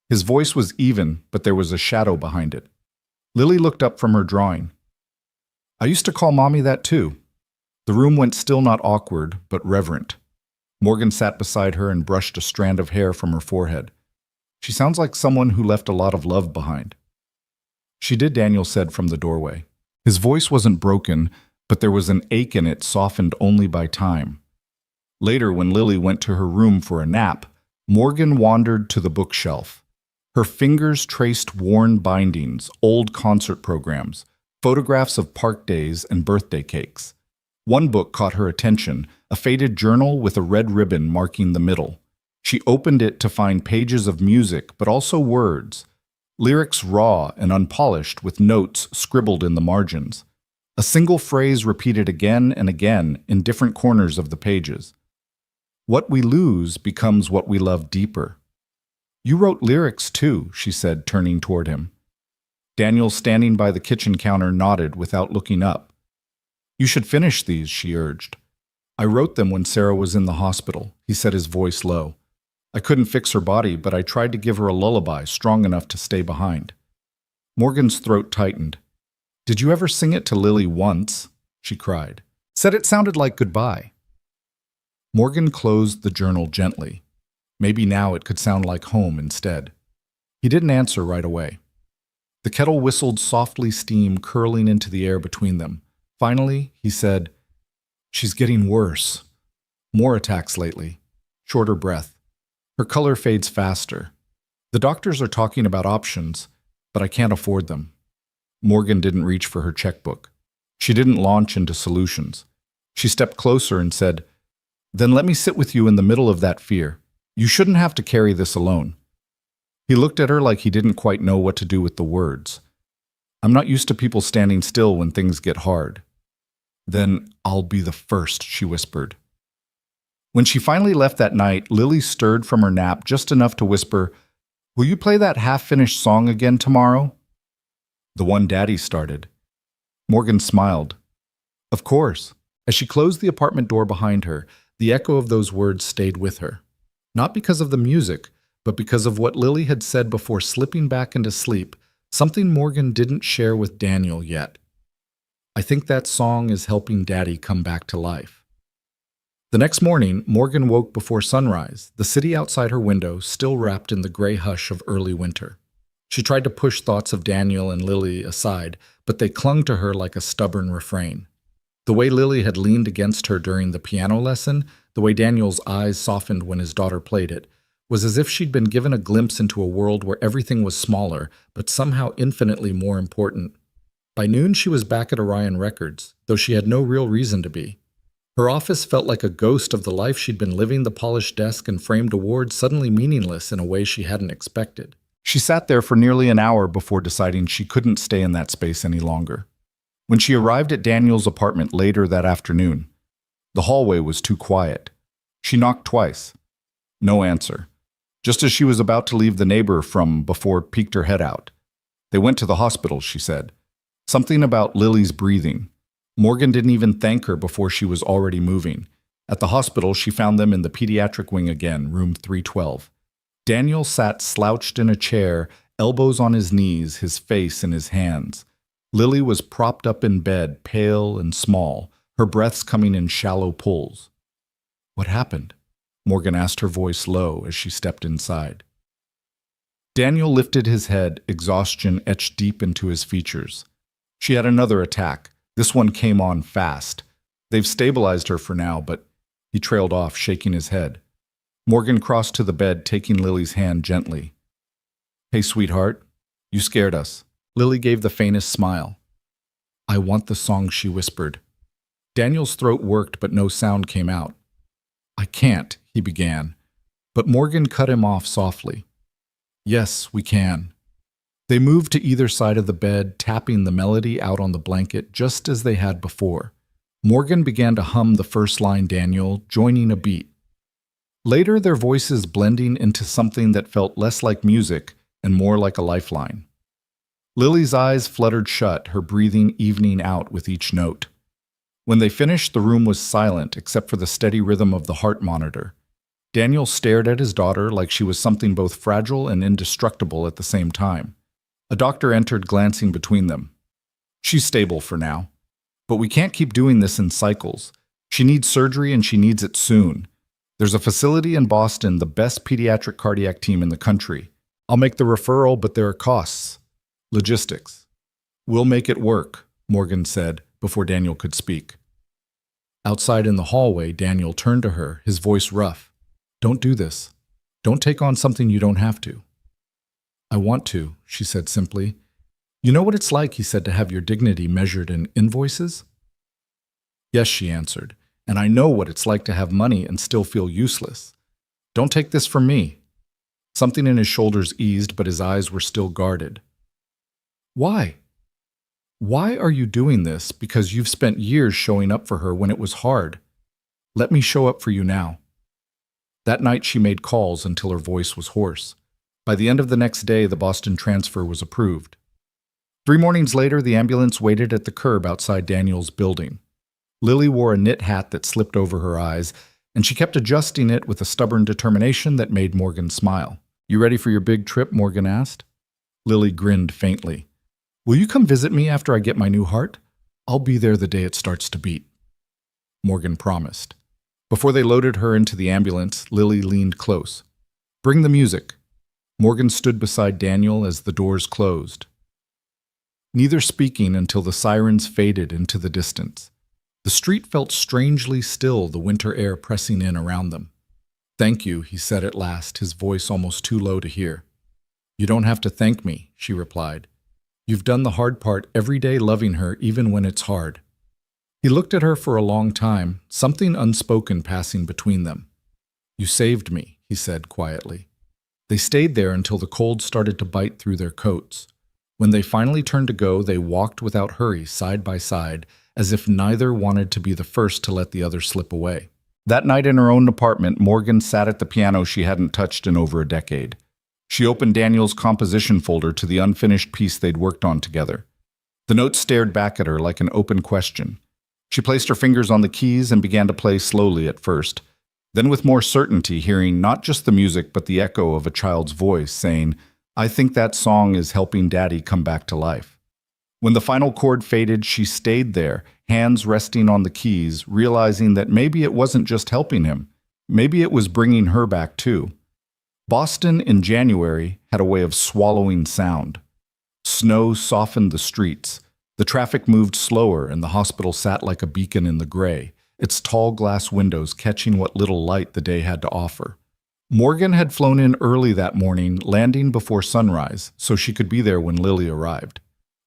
His voice was even, but there was a shadow behind it. Lily looked up from her drawing. I used to call Mommy that too. The room went still not awkward, but reverent. Morgan sat beside her and brushed a strand of hair from her forehead. She sounds like someone who left a lot of love behind. She did, Daniel said from the doorway. His voice wasn't broken, but there was an ache in it softened only by time. Later, when Lily went to her room for a nap, Morgan wandered to the bookshelf. Her fingers traced worn bindings, old concert programs, photographs of park days and birthday cakes. One book caught her attention, a faded journal with a red ribbon marking the middle. She opened it to find pages of music, but also words. Lyrics raw and unpolished with notes scribbled in the margins. A single phrase repeated again and again in different corners of the pages. What we lose becomes what we love deeper. You wrote lyrics too, she said, turning toward him. Daniel, standing by the kitchen counter, nodded without looking up. You should finish these, she urged. I wrote them when Sarah was in the hospital, he said, his voice low. I couldn't fix her body, but I tried to give her a lullaby strong enough to stay behind. Morgan's throat tightened. Did you ever sing it to Lily once? She cried. Said it sounded like goodbye. Morgan closed the journal gently. Maybe now it could sound like home instead. He didn't answer right away. The kettle whistled softly, steam curling into the air between them. Finally, he said, She's getting worse. More attacks lately. Shorter breath. Her color fades faster. The doctors are talking about options, but I can't afford them. Morgan didn't reach for her checkbook. She didn't launch into solutions. She stepped closer and said, Then let me sit with you in the middle of that fear. You shouldn't have to carry this alone. He looked at her like he didn't quite know what to do with the words. I'm not used to people standing still when things get hard. Then I'll be the first, she whispered. When she finally left that night, Lily stirred from her nap just enough to whisper, Will you play that half-finished song again tomorrow? The one Daddy started. Morgan smiled. Of course. As she closed the apartment door behind her, the echo of those words stayed with her. Not because of the music, but because of what Lily had said before slipping back into sleep, something Morgan didn't share with Daniel yet. I think that song is helping Daddy come back to life. The next morning, Morgan woke before sunrise, the city outside her window still wrapped in the gray hush of early winter. She tried to push thoughts of Daniel and Lily aside, but they clung to her like a stubborn refrain. The way Lily had leaned against her during the piano lesson, the way Daniel's eyes softened when his daughter played it, was as if she'd been given a glimpse into a world where everything was smaller, but somehow infinitely more important. By noon, she was back at Orion Records, though she had no real reason to be. Her office felt like a ghost of the life she'd been living, the polished desk and framed awards suddenly meaningless in a way she hadn't expected. She sat there for nearly an hour before deciding she couldn't stay in that space any longer. When she arrived at Daniel's apartment later that afternoon, the hallway was too quiet. She knocked twice. No answer. Just as she was about to leave, the neighbor from before peeked her head out. They went to the hospital, she said. Something about Lily's breathing. Morgan didn't even thank her before she was already moving. At the hospital, she found them in the pediatric wing again, room 312. Daniel sat slouched in a chair, elbows on his knees, his face in his hands. Lily was propped up in bed, pale and small, her breaths coming in shallow pulls. What happened? Morgan asked, her voice low as she stepped inside. Daniel lifted his head, exhaustion etched deep into his features. She had another attack. This one came on fast. They've stabilized her for now, but he trailed off, shaking his head. Morgan crossed to the bed, taking Lily's hand gently. Hey, sweetheart, you scared us. Lily gave the faintest smile. I want the song, she whispered. Daniel's throat worked, but no sound came out. I can't, he began, but Morgan cut him off softly. Yes, we can. They moved to either side of the bed, tapping the melody out on the blanket just as they had before. Morgan began to hum the first line, Daniel, joining a beat. Later, their voices blending into something that felt less like music and more like a lifeline. Lily's eyes fluttered shut, her breathing evening out with each note. When they finished, the room was silent except for the steady rhythm of the heart monitor. Daniel stared at his daughter like she was something both fragile and indestructible at the same time. A doctor entered, glancing between them. She's stable for now. But we can't keep doing this in cycles. She needs surgery and she needs it soon. There's a facility in Boston, the best pediatric cardiac team in the country. I'll make the referral, but there are costs. Logistics. We'll make it work, Morgan said before Daniel could speak. Outside in the hallway, Daniel turned to her, his voice rough. Don't do this. Don't take on something you don't have to. I want to, she said simply. You know what it's like, he said, to have your dignity measured in invoices? Yes, she answered, and I know what it's like to have money and still feel useless. Don't take this from me. Something in his shoulders eased, but his eyes were still guarded. Why? Why are you doing this? Because you've spent years showing up for her when it was hard. Let me show up for you now. That night she made calls until her voice was hoarse. By the end of the next day, the Boston transfer was approved. 3 mornings later, the ambulance waited at the curb outside Daniel's building. Lily wore a knit hat that slipped over her eyes, and she kept adjusting it with a stubborn determination that made Morgan smile. You ready for your big trip? Morgan asked. Lily grinned faintly. Will you come visit me after I get my new heart? I'll be there the day it starts to beat. Morgan promised. Before they loaded her into the ambulance, Lily leaned close. Bring the music. Morgan stood beside Daniel as the doors closed. Neither speaking until the sirens faded into the distance. The street felt strangely still, the winter air pressing in around them. Thank you, he said at last, his voice almost too low to hear. You don't have to thank me, she replied. You've done the hard part every day, loving her even when it's hard. He looked at her for a long time, something unspoken passing between them. You saved me, he said quietly. They stayed there until the cold started to bite through their coats. When they finally turned to go, they walked without hurry, side by side, as if neither wanted to be the first to let the other slip away. That night in her own apartment, Morgan sat at the piano she hadn't touched in over a decade. She opened Daniel's composition folder to the unfinished piece they'd worked on together. The notes stared back at her like an open question. She placed her fingers on the keys and began to play slowly at first, then with more certainty, hearing not just the music but the echo of a child's voice saying, I think that song is helping Daddy come back to life. When the final chord faded, she stayed there, hands resting on the keys, realizing that maybe it wasn't just helping him. Maybe it was bringing her back too. Boston in January had a way of swallowing sound. Snow softened the streets. The traffic moved slower and the hospital sat like a beacon in the gray, its tall glass windows catching what little light the day had to offer. Morgan had flown in early that morning, landing before sunrise, so she could be there when Lily arrived.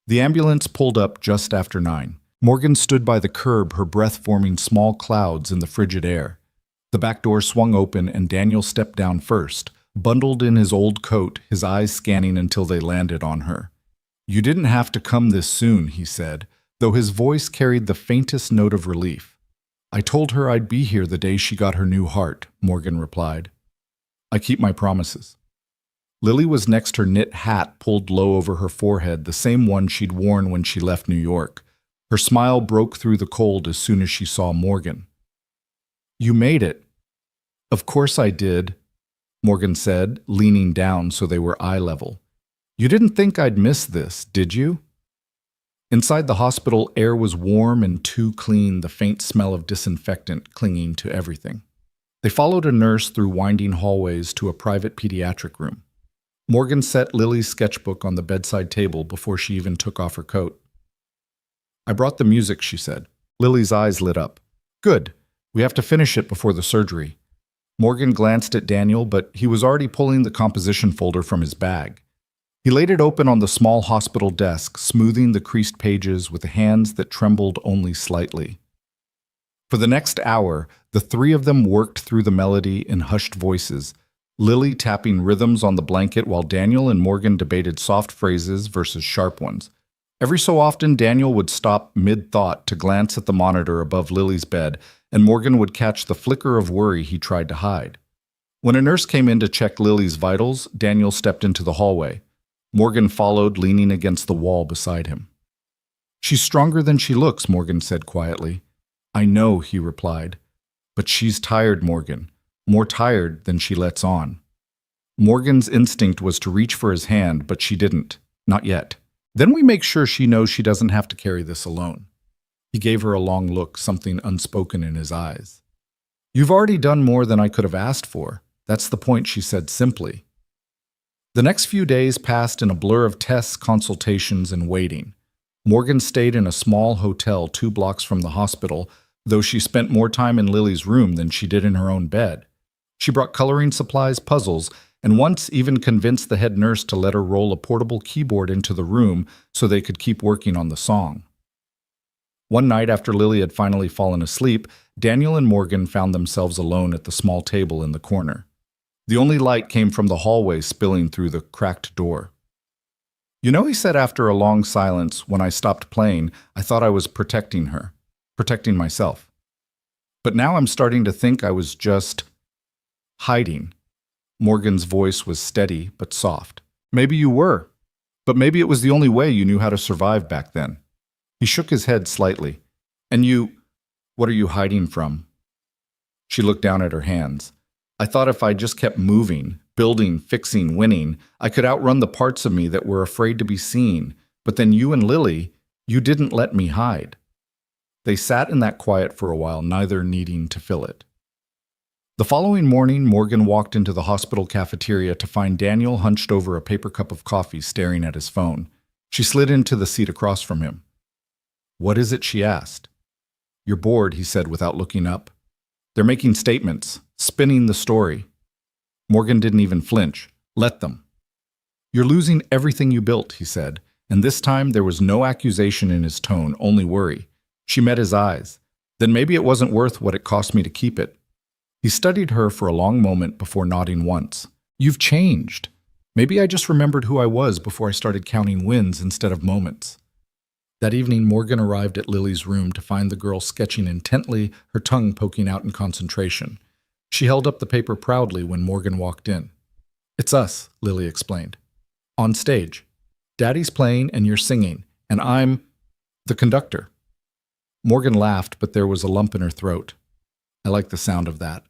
The ambulance pulled up just after 9. Morgan stood by the curb, her breath forming small clouds in the frigid air. The back door swung open and Daniel stepped down first, bundled in his old coat, his eyes scanning until they landed on her. You didn't have to come this soon, he said, though his voice carried the faintest note of relief. I told her I'd be here the day she got her new heart, Morgan replied. I keep my promises. Lily was next, her knit hat pulled low over her forehead, the same one she'd worn when she left New York. Her smile broke through the cold as soon as she saw Morgan. You made it. Of course I did, Morgan said, leaning down so they were eye level. You didn't think I'd miss this, did you? Inside the hospital, air was warm and too clean, the faint smell of disinfectant clinging to everything. They followed a nurse through winding hallways to a private pediatric room. Morgan set Lily's sketchbook on the bedside table before she even took off her coat. I brought the music, she said. Lily's eyes lit up. Good. We have to finish it before the surgery. Morgan glanced at Daniel, but he was already pulling the composition folder from his bag. He laid it open on the small hospital desk, smoothing the creased pages with hands that trembled only slightly. For the next hour, the three of them worked through the melody in hushed voices, Lily tapping rhythms on the blanket while Daniel and Morgan debated soft phrases versus sharp ones. Every so often, Daniel would stop mid-thought to glance at the monitor above Lily's bed, and Morgan would catch the flicker of worry he tried to hide. When a nurse came in to check Lily's vitals, Daniel stepped into the hallway. Morgan followed, leaning against the wall beside him. She's stronger than she looks, Morgan said quietly. I know, he replied. But she's tired, Morgan. More tired than she lets on. Morgan's instinct was to reach for his hand, but she didn't. Not yet. Then we make sure she knows she doesn't have to carry this alone. He gave her a long look, something unspoken in his eyes. You've already done more than I could have asked for. That's the point, she said simply. The next few days passed in a blur of tests, consultations, and waiting. Morgan stayed in a small hotel 2 blocks from the hospital, though she spent more time in Lily's room than she did in her own bed. She brought coloring supplies, puzzles, and once even convinced the head nurse to let her roll a portable keyboard into the room so they could keep working on the song. One night after Lily had finally fallen asleep, Daniel and Morgan found themselves alone at the small table in the corner. The only light came from the hallway spilling through the cracked door. You know, he said after a long silence, when I stopped playing, I thought I was protecting her, protecting myself. But now I'm starting to think I was just hiding. Morgan's voice was steady but soft. Maybe you were, but maybe it was the only way you knew how to survive back then. He shook his head slightly. And you, what are you hiding from? She looked down at her hands. I thought if I just kept moving, building, fixing, winning, I could outrun the parts of me that were afraid to be seen. But then you and Lily, you didn't let me hide. They sat in that quiet for a while, neither needing to fill it. The following morning, Morgan walked into the hospital cafeteria to find Daniel hunched over a paper cup of coffee staring at his phone. She slid into the seat across from him. What is it? She asked. You're bored, he said without looking up. They're making statements, spinning the story. Morgan didn't even flinch. Let them. You're losing everything you built, he said, and this time there was no accusation in his tone, only worry. She met his eyes. Then maybe it wasn't worth what it cost me to keep it. He studied her for a long moment before nodding once. You've changed. Maybe I just remembered who I was before I started counting wins instead of moments. That evening, Morgan arrived at Lily's room to find the girl sketching intently, her tongue poking out in concentration. She held up the paper proudly when Morgan walked in. It's us, Lily explained. On stage. Daddy's playing and you're singing, and I'm the conductor. Morgan laughed, but there was a lump in her throat. I like the sound of that.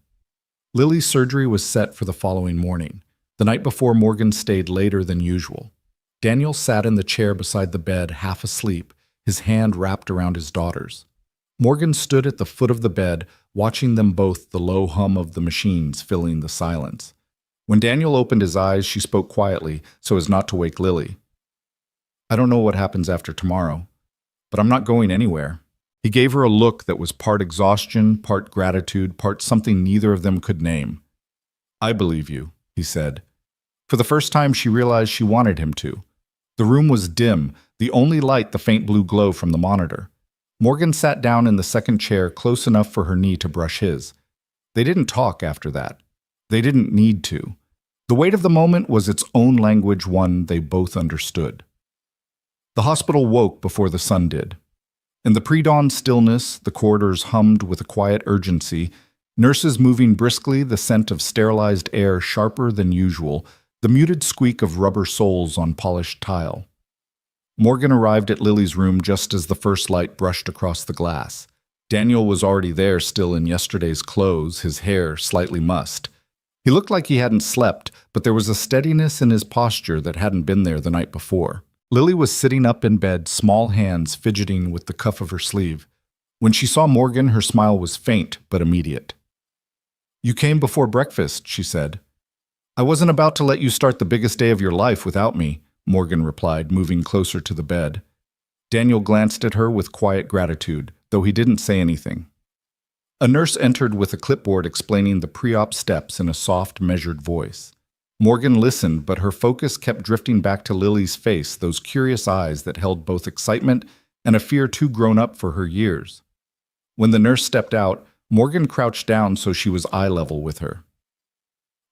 Lily's surgery was set for the following morning. The night before, Morgan stayed later than usual. Daniel sat in the chair beside the bed, half asleep, his hand wrapped around his daughter's. Morgan stood at the foot of the bed, watching them both, the low hum of the machines filling the silence. When Daniel opened his eyes, she spoke quietly, so as not to wake Lily. I don't know what happens after tomorrow, but I'm not going anywhere. He gave her a look that was part exhaustion, part gratitude, part something neither of them could name. I believe you, he said. For the first time, she realized she wanted him to. The room was dim, the only light the faint blue glow from the monitor. Morgan sat down in the second chair close enough for her knee to brush his. They didn't talk after that. They didn't need to. The weight of the moment was its own language, one they both understood. The hospital woke before the sun did. In the pre-dawn stillness, the corridors hummed with a quiet urgency, nurses moving briskly, the scent of sterilized air sharper than usual, the muted squeak of rubber soles on polished tile. Morgan arrived at Lily's room just as the first light brushed across the glass. Daniel was already there, still in yesterday's clothes, his hair slightly mussed. He looked like he hadn't slept, but there was a steadiness in his posture that hadn't been there the night before. Lily was sitting up in bed, small hands fidgeting with the cuff of her sleeve. When she saw Morgan, her smile was faint but immediate. You came before breakfast, she said. I wasn't about to let you start the biggest day of your life without me, Morgan replied, moving closer to the bed. Daniel glanced at her with quiet gratitude, though he didn't say anything. A nurse entered with a clipboard explaining the pre-op steps in a soft, measured voice. Morgan listened, but her focus kept drifting back to Lily's face, those curious eyes that held both excitement and a fear too grown up for her years. When the nurse stepped out, Morgan crouched down so she was eye level with her.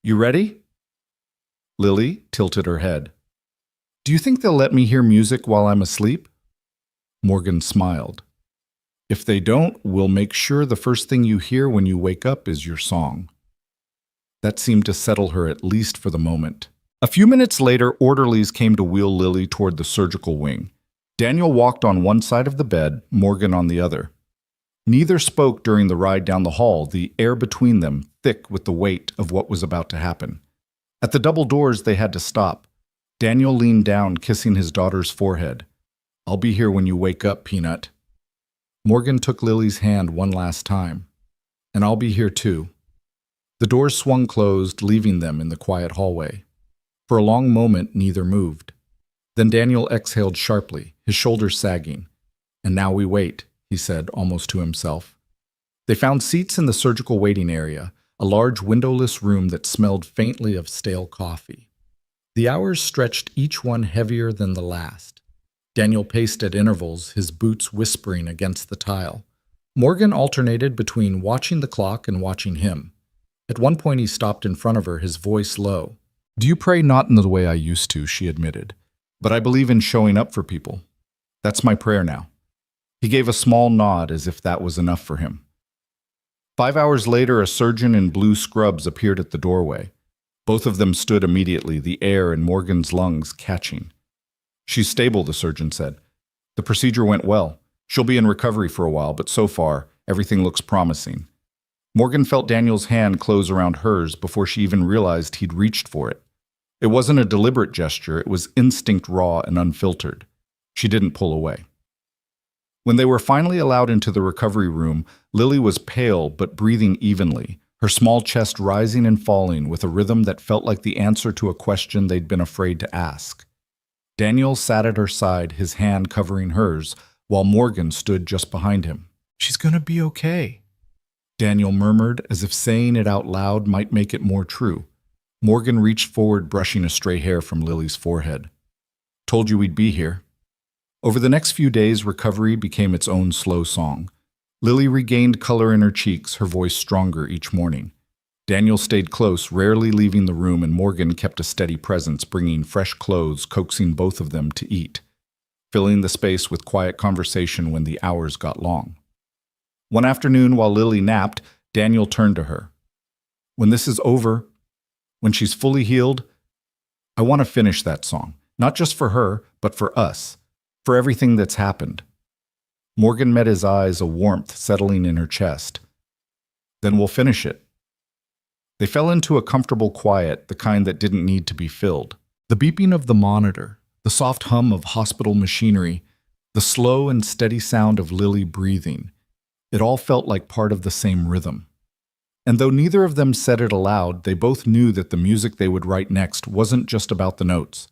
You ready? Lily tilted her head. Do you think they'll let me hear music while I'm asleep? Morgan smiled. If they don't, we'll make sure the first thing you hear when you wake up is your song. That seemed to settle her, at least for the moment. A few minutes later, orderlies came to wheel Lily toward the surgical wing. Daniel walked on one side of the bed, Morgan on the other. Neither spoke during the ride down the hall, the air between them thick with the weight of what was about to happen. At the double doors, they had to stop. Daniel leaned down, kissing his daughter's forehead. "I'll be here when you wake up, Peanut." Morgan took Lily's hand one last time. "And I'll be here too." The doors swung closed, leaving them in the quiet hallway. For a long moment, neither moved. Then Daniel exhaled sharply, his shoulders sagging. "And now we wait," he said, almost to himself. They found seats in the surgical waiting area, a large windowless room that smelled faintly of stale coffee. The hours stretched, each one heavier than the last. Daniel paced at intervals, his boots whispering against the tile. Morgan alternated between watching the clock and watching him. At one point he stopped in front of her, his voice low. "Do you pray not in the way I used to," she admitted. "But I believe in showing up for people. That's my prayer now." He gave a small nod as if that was enough for him. 5 hours later, a surgeon in blue scrubs appeared at the doorway. Both of them stood immediately, the air in Morgan's lungs catching. "She's stable," the surgeon said. "The procedure went well. She'll be in recovery for a while, but so far, everything looks promising." Morgan felt Daniel's hand close around hers before she even realized he'd reached for it. It wasn't a deliberate gesture, it was instinct raw and unfiltered. She didn't pull away. When they were finally allowed into the recovery room, Lily was pale but breathing evenly, her small chest rising and falling with a rhythm that felt like the answer to a question they'd been afraid to ask. Daniel sat at her side, his hand covering hers, while Morgan stood just behind him. "She's gonna be okay," Daniel murmured, as if saying it out loud might make it more true. Morgan reached forward, brushing a stray hair from Lily's forehead. "Told you we'd be here." Over the next few days, recovery became its own slow song. Lily regained color in her cheeks, her voice stronger each morning. Daniel stayed close, rarely leaving the room, and Morgan kept a steady presence, bringing fresh clothes, coaxing both of them to eat, filling the space with quiet conversation when the hours got long. One afternoon, while Lily napped, Daniel turned to her. "When this is over, when she's fully healed, I want to finish that song, not just for her, but for us, for everything that's happened." Morgan met his eyes, a warmth settling in her chest. "Then we'll finish it." They fell into a comfortable quiet, the kind that didn't need to be filled. The beeping of the monitor, the soft hum of hospital machinery, the slow and steady sound of Lily breathing. It all felt like part of the same rhythm. And though neither of them said it aloud, they both knew that the music they would write next wasn't just about the notes.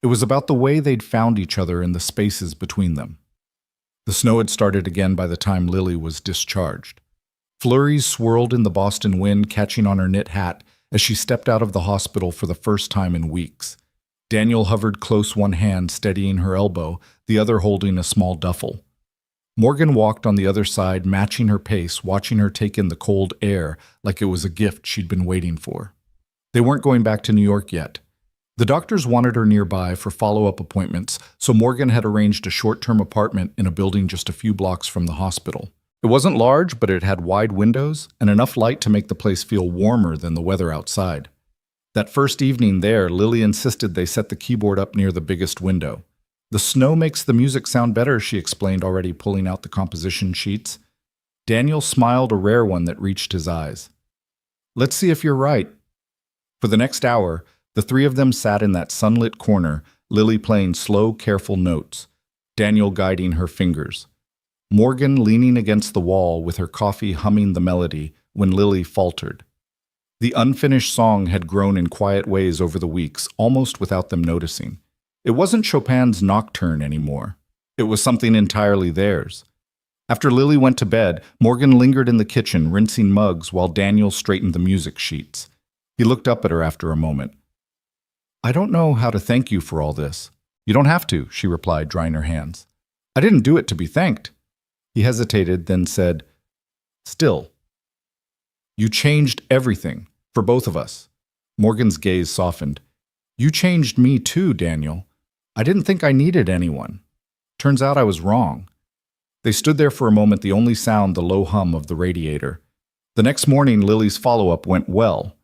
It was about the way they'd found each other in the spaces between them. The snow had started again by the time Lily was discharged. Flurries swirled in the Boston wind, catching on her knit hat as she stepped out of the hospital for the first time in weeks. Daniel hovered close, one hand steadying her elbow, the other holding a small duffel. Morgan walked on the other side, matching her pace, watching her take in the cold air like it was a gift she'd been waiting for. They weren't going back to New York yet. The doctors wanted her nearby for follow-up appointments, so Morgan had arranged a short-term apartment in a building just a few blocks from the hospital. It wasn't large, but it had wide windows and enough light to make the place feel warmer than the weather outside. That first evening there, Lily insisted they set the keyboard up near the biggest window. "The snow makes the music sound better," she explained, already pulling out the composition sheets. Daniel smiled, a rare one that reached his eyes. "Let's see if you're right." For the next hour, the three of them sat in that sunlit corner, Lily playing slow, careful notes, Daniel guiding her fingers. Morgan leaning against the wall with her coffee humming the melody when Lily faltered. The unfinished song had grown in quiet ways over the weeks, almost without them noticing. It wasn't Chopin's Nocturne anymore. It was something entirely theirs. After Lily went to bed, Morgan lingered in the kitchen, rinsing mugs while Daniel straightened the music sheets. He looked up at her after a moment. "I don't know how to thank you for all this." "You don't have to," she replied, drying her hands. "I didn't do it to be thanked." He hesitated, then said, "Still, you changed everything, for both of us." Morgan's gaze softened. "You changed me too, Daniel. I didn't think I needed anyone. Turns out I was wrong." They stood there for a moment, the only sound the low hum of the radiator. The next morning, Lily's follow-up went well.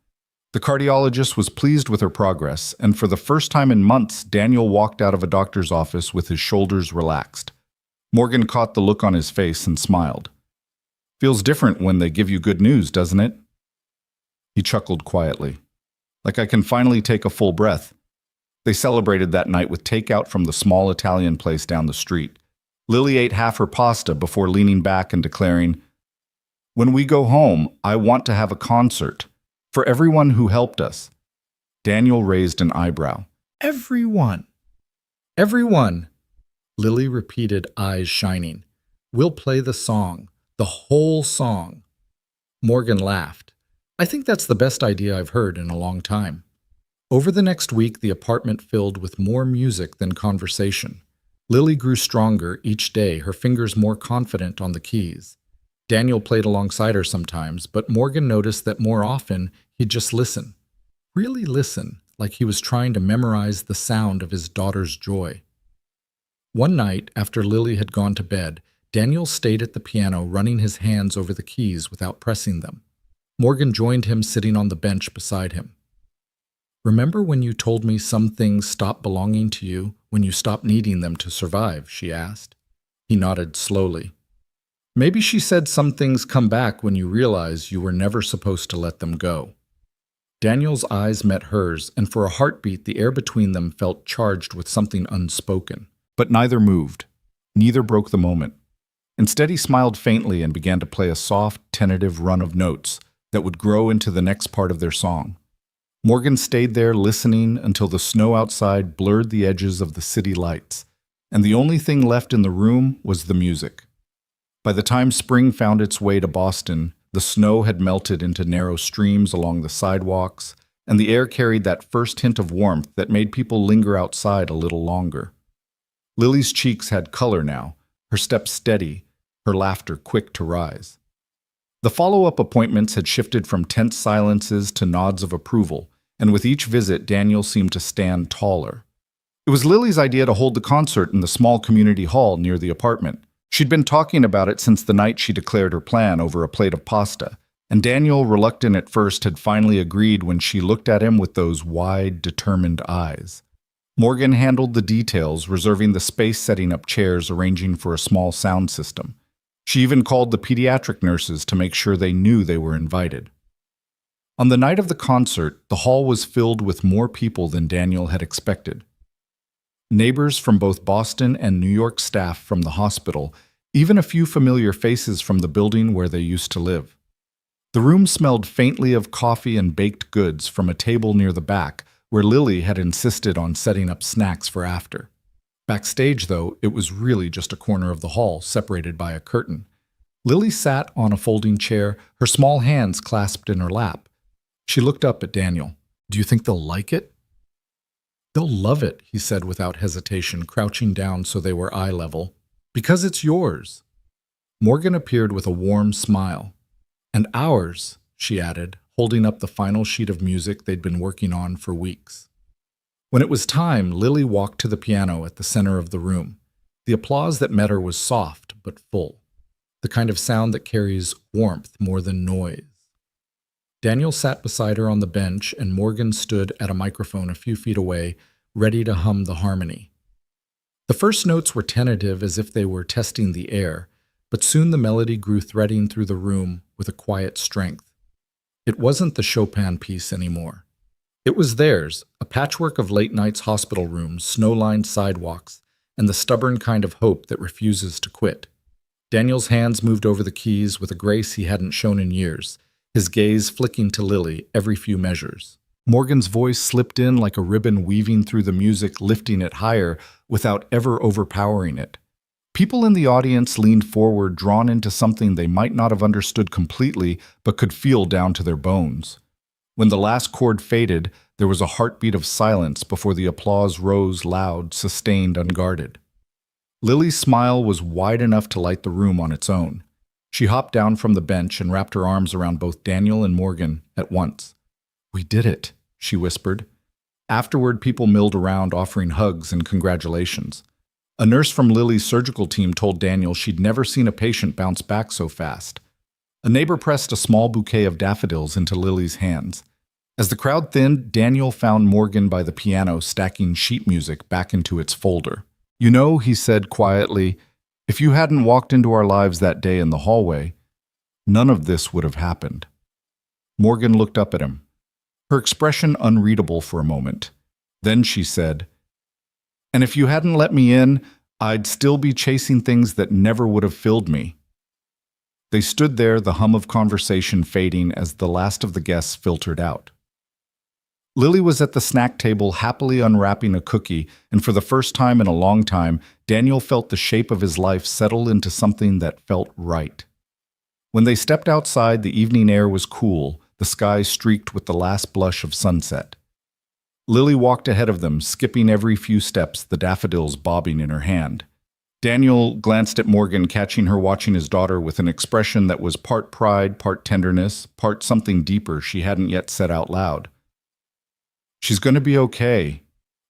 The cardiologist was pleased with her progress, and for the first time in months, Daniel walked out of a doctor's office with his shoulders relaxed. Morgan caught the look on his face and smiled. Feels different when they give you good news, doesn't it? He chuckled quietly. Like I can finally take a full breath. They celebrated that night with takeout from the small Italian place down the street. Lily ate half her pasta before leaning back and declaring, "When we go home, I want to have a concert. For everyone who helped us." Daniel raised an eyebrow. "Everyone." "Everyone," Lily repeated, eyes shining. "We'll play the song, the whole song." Morgan laughed. "I think that's the best idea I've heard in a long time." Over the next week, the apartment filled with more music than conversation. Lily grew stronger each day, her fingers more confident on the keys. Daniel played alongside her sometimes, but Morgan noticed that more often he'd just listen. Really listen, like he was trying to memorize the sound of his daughter's joy. One night, after Lily had gone to bed, Daniel stayed at the piano, running his hands over the keys without pressing them. Morgan joined him, sitting on the bench beside him. "Remember when you told me some things stop belonging to you when you stop needing them to survive?" she asked. He nodded slowly. "Maybe she said some things come back when you realize you were never supposed to let them go." Daniel's eyes met hers, and for a heartbeat the air between them felt charged with something unspoken. But neither moved. Neither broke the moment. Instead, he smiled faintly and began to play a soft, tentative run of notes that would grow into the next part of their song. Morgan stayed there listening until the snow outside blurred the edges of the city lights, and the only thing left in the room was the music. By the time spring found its way to Boston, the snow had melted into narrow streams along the sidewalks, and the air carried that first hint of warmth that made people linger outside a little longer. Lily's cheeks had color now, her step steady, her laughter quick to rise. The follow-up appointments had shifted from tense silences to nods of approval, and with each visit, Daniel seemed to stand taller. It was Lily's idea to hold the concert in the small community hall near the apartment. She'd been talking about it since the night she declared her plan over a plate of pasta, and Daniel, reluctant at first, had finally agreed when she looked at him with those wide, determined eyes. Morgan handled the details, reserving the space, setting up chairs, arranging for a small sound system. She even called the pediatric nurses to make sure they knew they were invited. On the night of the concert, the hall was filled with more people than Daniel had expected. Neighbors from both Boston and New York, staff from the hospital, even a few familiar faces from the building where they used to live. The room smelled faintly of coffee and baked goods from a table near the back, where Lily had insisted on setting up snacks for after. Backstage, though, it was really just a corner of the hall, separated by a curtain. Lily sat on a folding chair, her small hands clasped in her lap. She looked up at Daniel. "Do you think they'll like it?" "They'll love it," he said without hesitation, crouching down so they were eye level. "Because it's yours." Morgan appeared with a warm smile. "And ours," she added, holding up the final sheet of music they'd been working on for weeks. When it was time, Lily walked to the piano at the center of the room. The applause that met her was soft but full, the kind of sound that carries warmth more than noise. Daniel sat beside her on the bench, and Morgan stood at a microphone a few feet away, ready to hum the harmony. The first notes were tentative, as if they were testing the air, but soon the melody grew, threading through the room with a quiet strength. It wasn't the Chopin piece anymore. It was theirs, a patchwork of late nights, hospital rooms, snow-lined sidewalks, and the stubborn kind of hope that refuses to quit. Daniel's hands moved over the keys with a grace he hadn't shown in years, his gaze flicking to Lily every few measures. Morgan's voice slipped in like a ribbon, weaving through the music, lifting it higher without ever overpowering it. People in the audience leaned forward, drawn into something they might not have understood completely, but could feel down to their bones. When the last chord faded, there was a heartbeat of silence before the applause rose, loud, sustained, unguarded. Lily's smile was wide enough to light the room on its own. She hopped down from the bench and wrapped her arms around both Daniel and Morgan at once. "We did it," she whispered. Afterward, people milled around, offering hugs and congratulations. A nurse from Lily's surgical team told Daniel she'd never seen a patient bounce back so fast. A neighbor pressed a small bouquet of daffodils into Lily's hands. As the crowd thinned, Daniel found Morgan by the piano, stacking sheet music back into its folder. "You know," he said quietly, "if you hadn't walked into our lives that day in the hallway, None of this would have happened. Morgan looked up at him, her expression unreadable for a moment. Then she said, "And if you hadn't let me in, I'd still be chasing things that never would have filled me." They stood there, the hum of conversation fading as the last of the guests filtered out. Lily was at the snack table happily unwrapping a cookie, and for the first time in a long time, Daniel felt the shape of his life settle into something that felt right. When they stepped outside, the evening air was cool, the sky streaked with the last blush of sunset. Lily walked ahead of them, skipping every few steps, the daffodils bobbing in her hand. Daniel glanced at Morgan, catching her watching his daughter with an expression that was part pride, part tenderness, part something deeper she hadn't yet said out loud. "She's going to be okay,"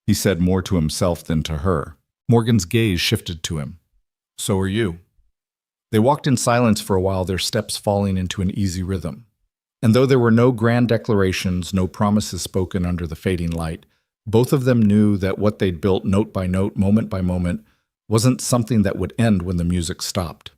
he said more to himself than to her. Morgan's gaze shifted to him. "So are you." They walked in silence for a while, their steps falling into an easy rhythm. And though there were no grand declarations, no promises spoken under the fading light, both of them knew that what they'd built note by note, moment by moment, wasn't something that would end when the music stopped.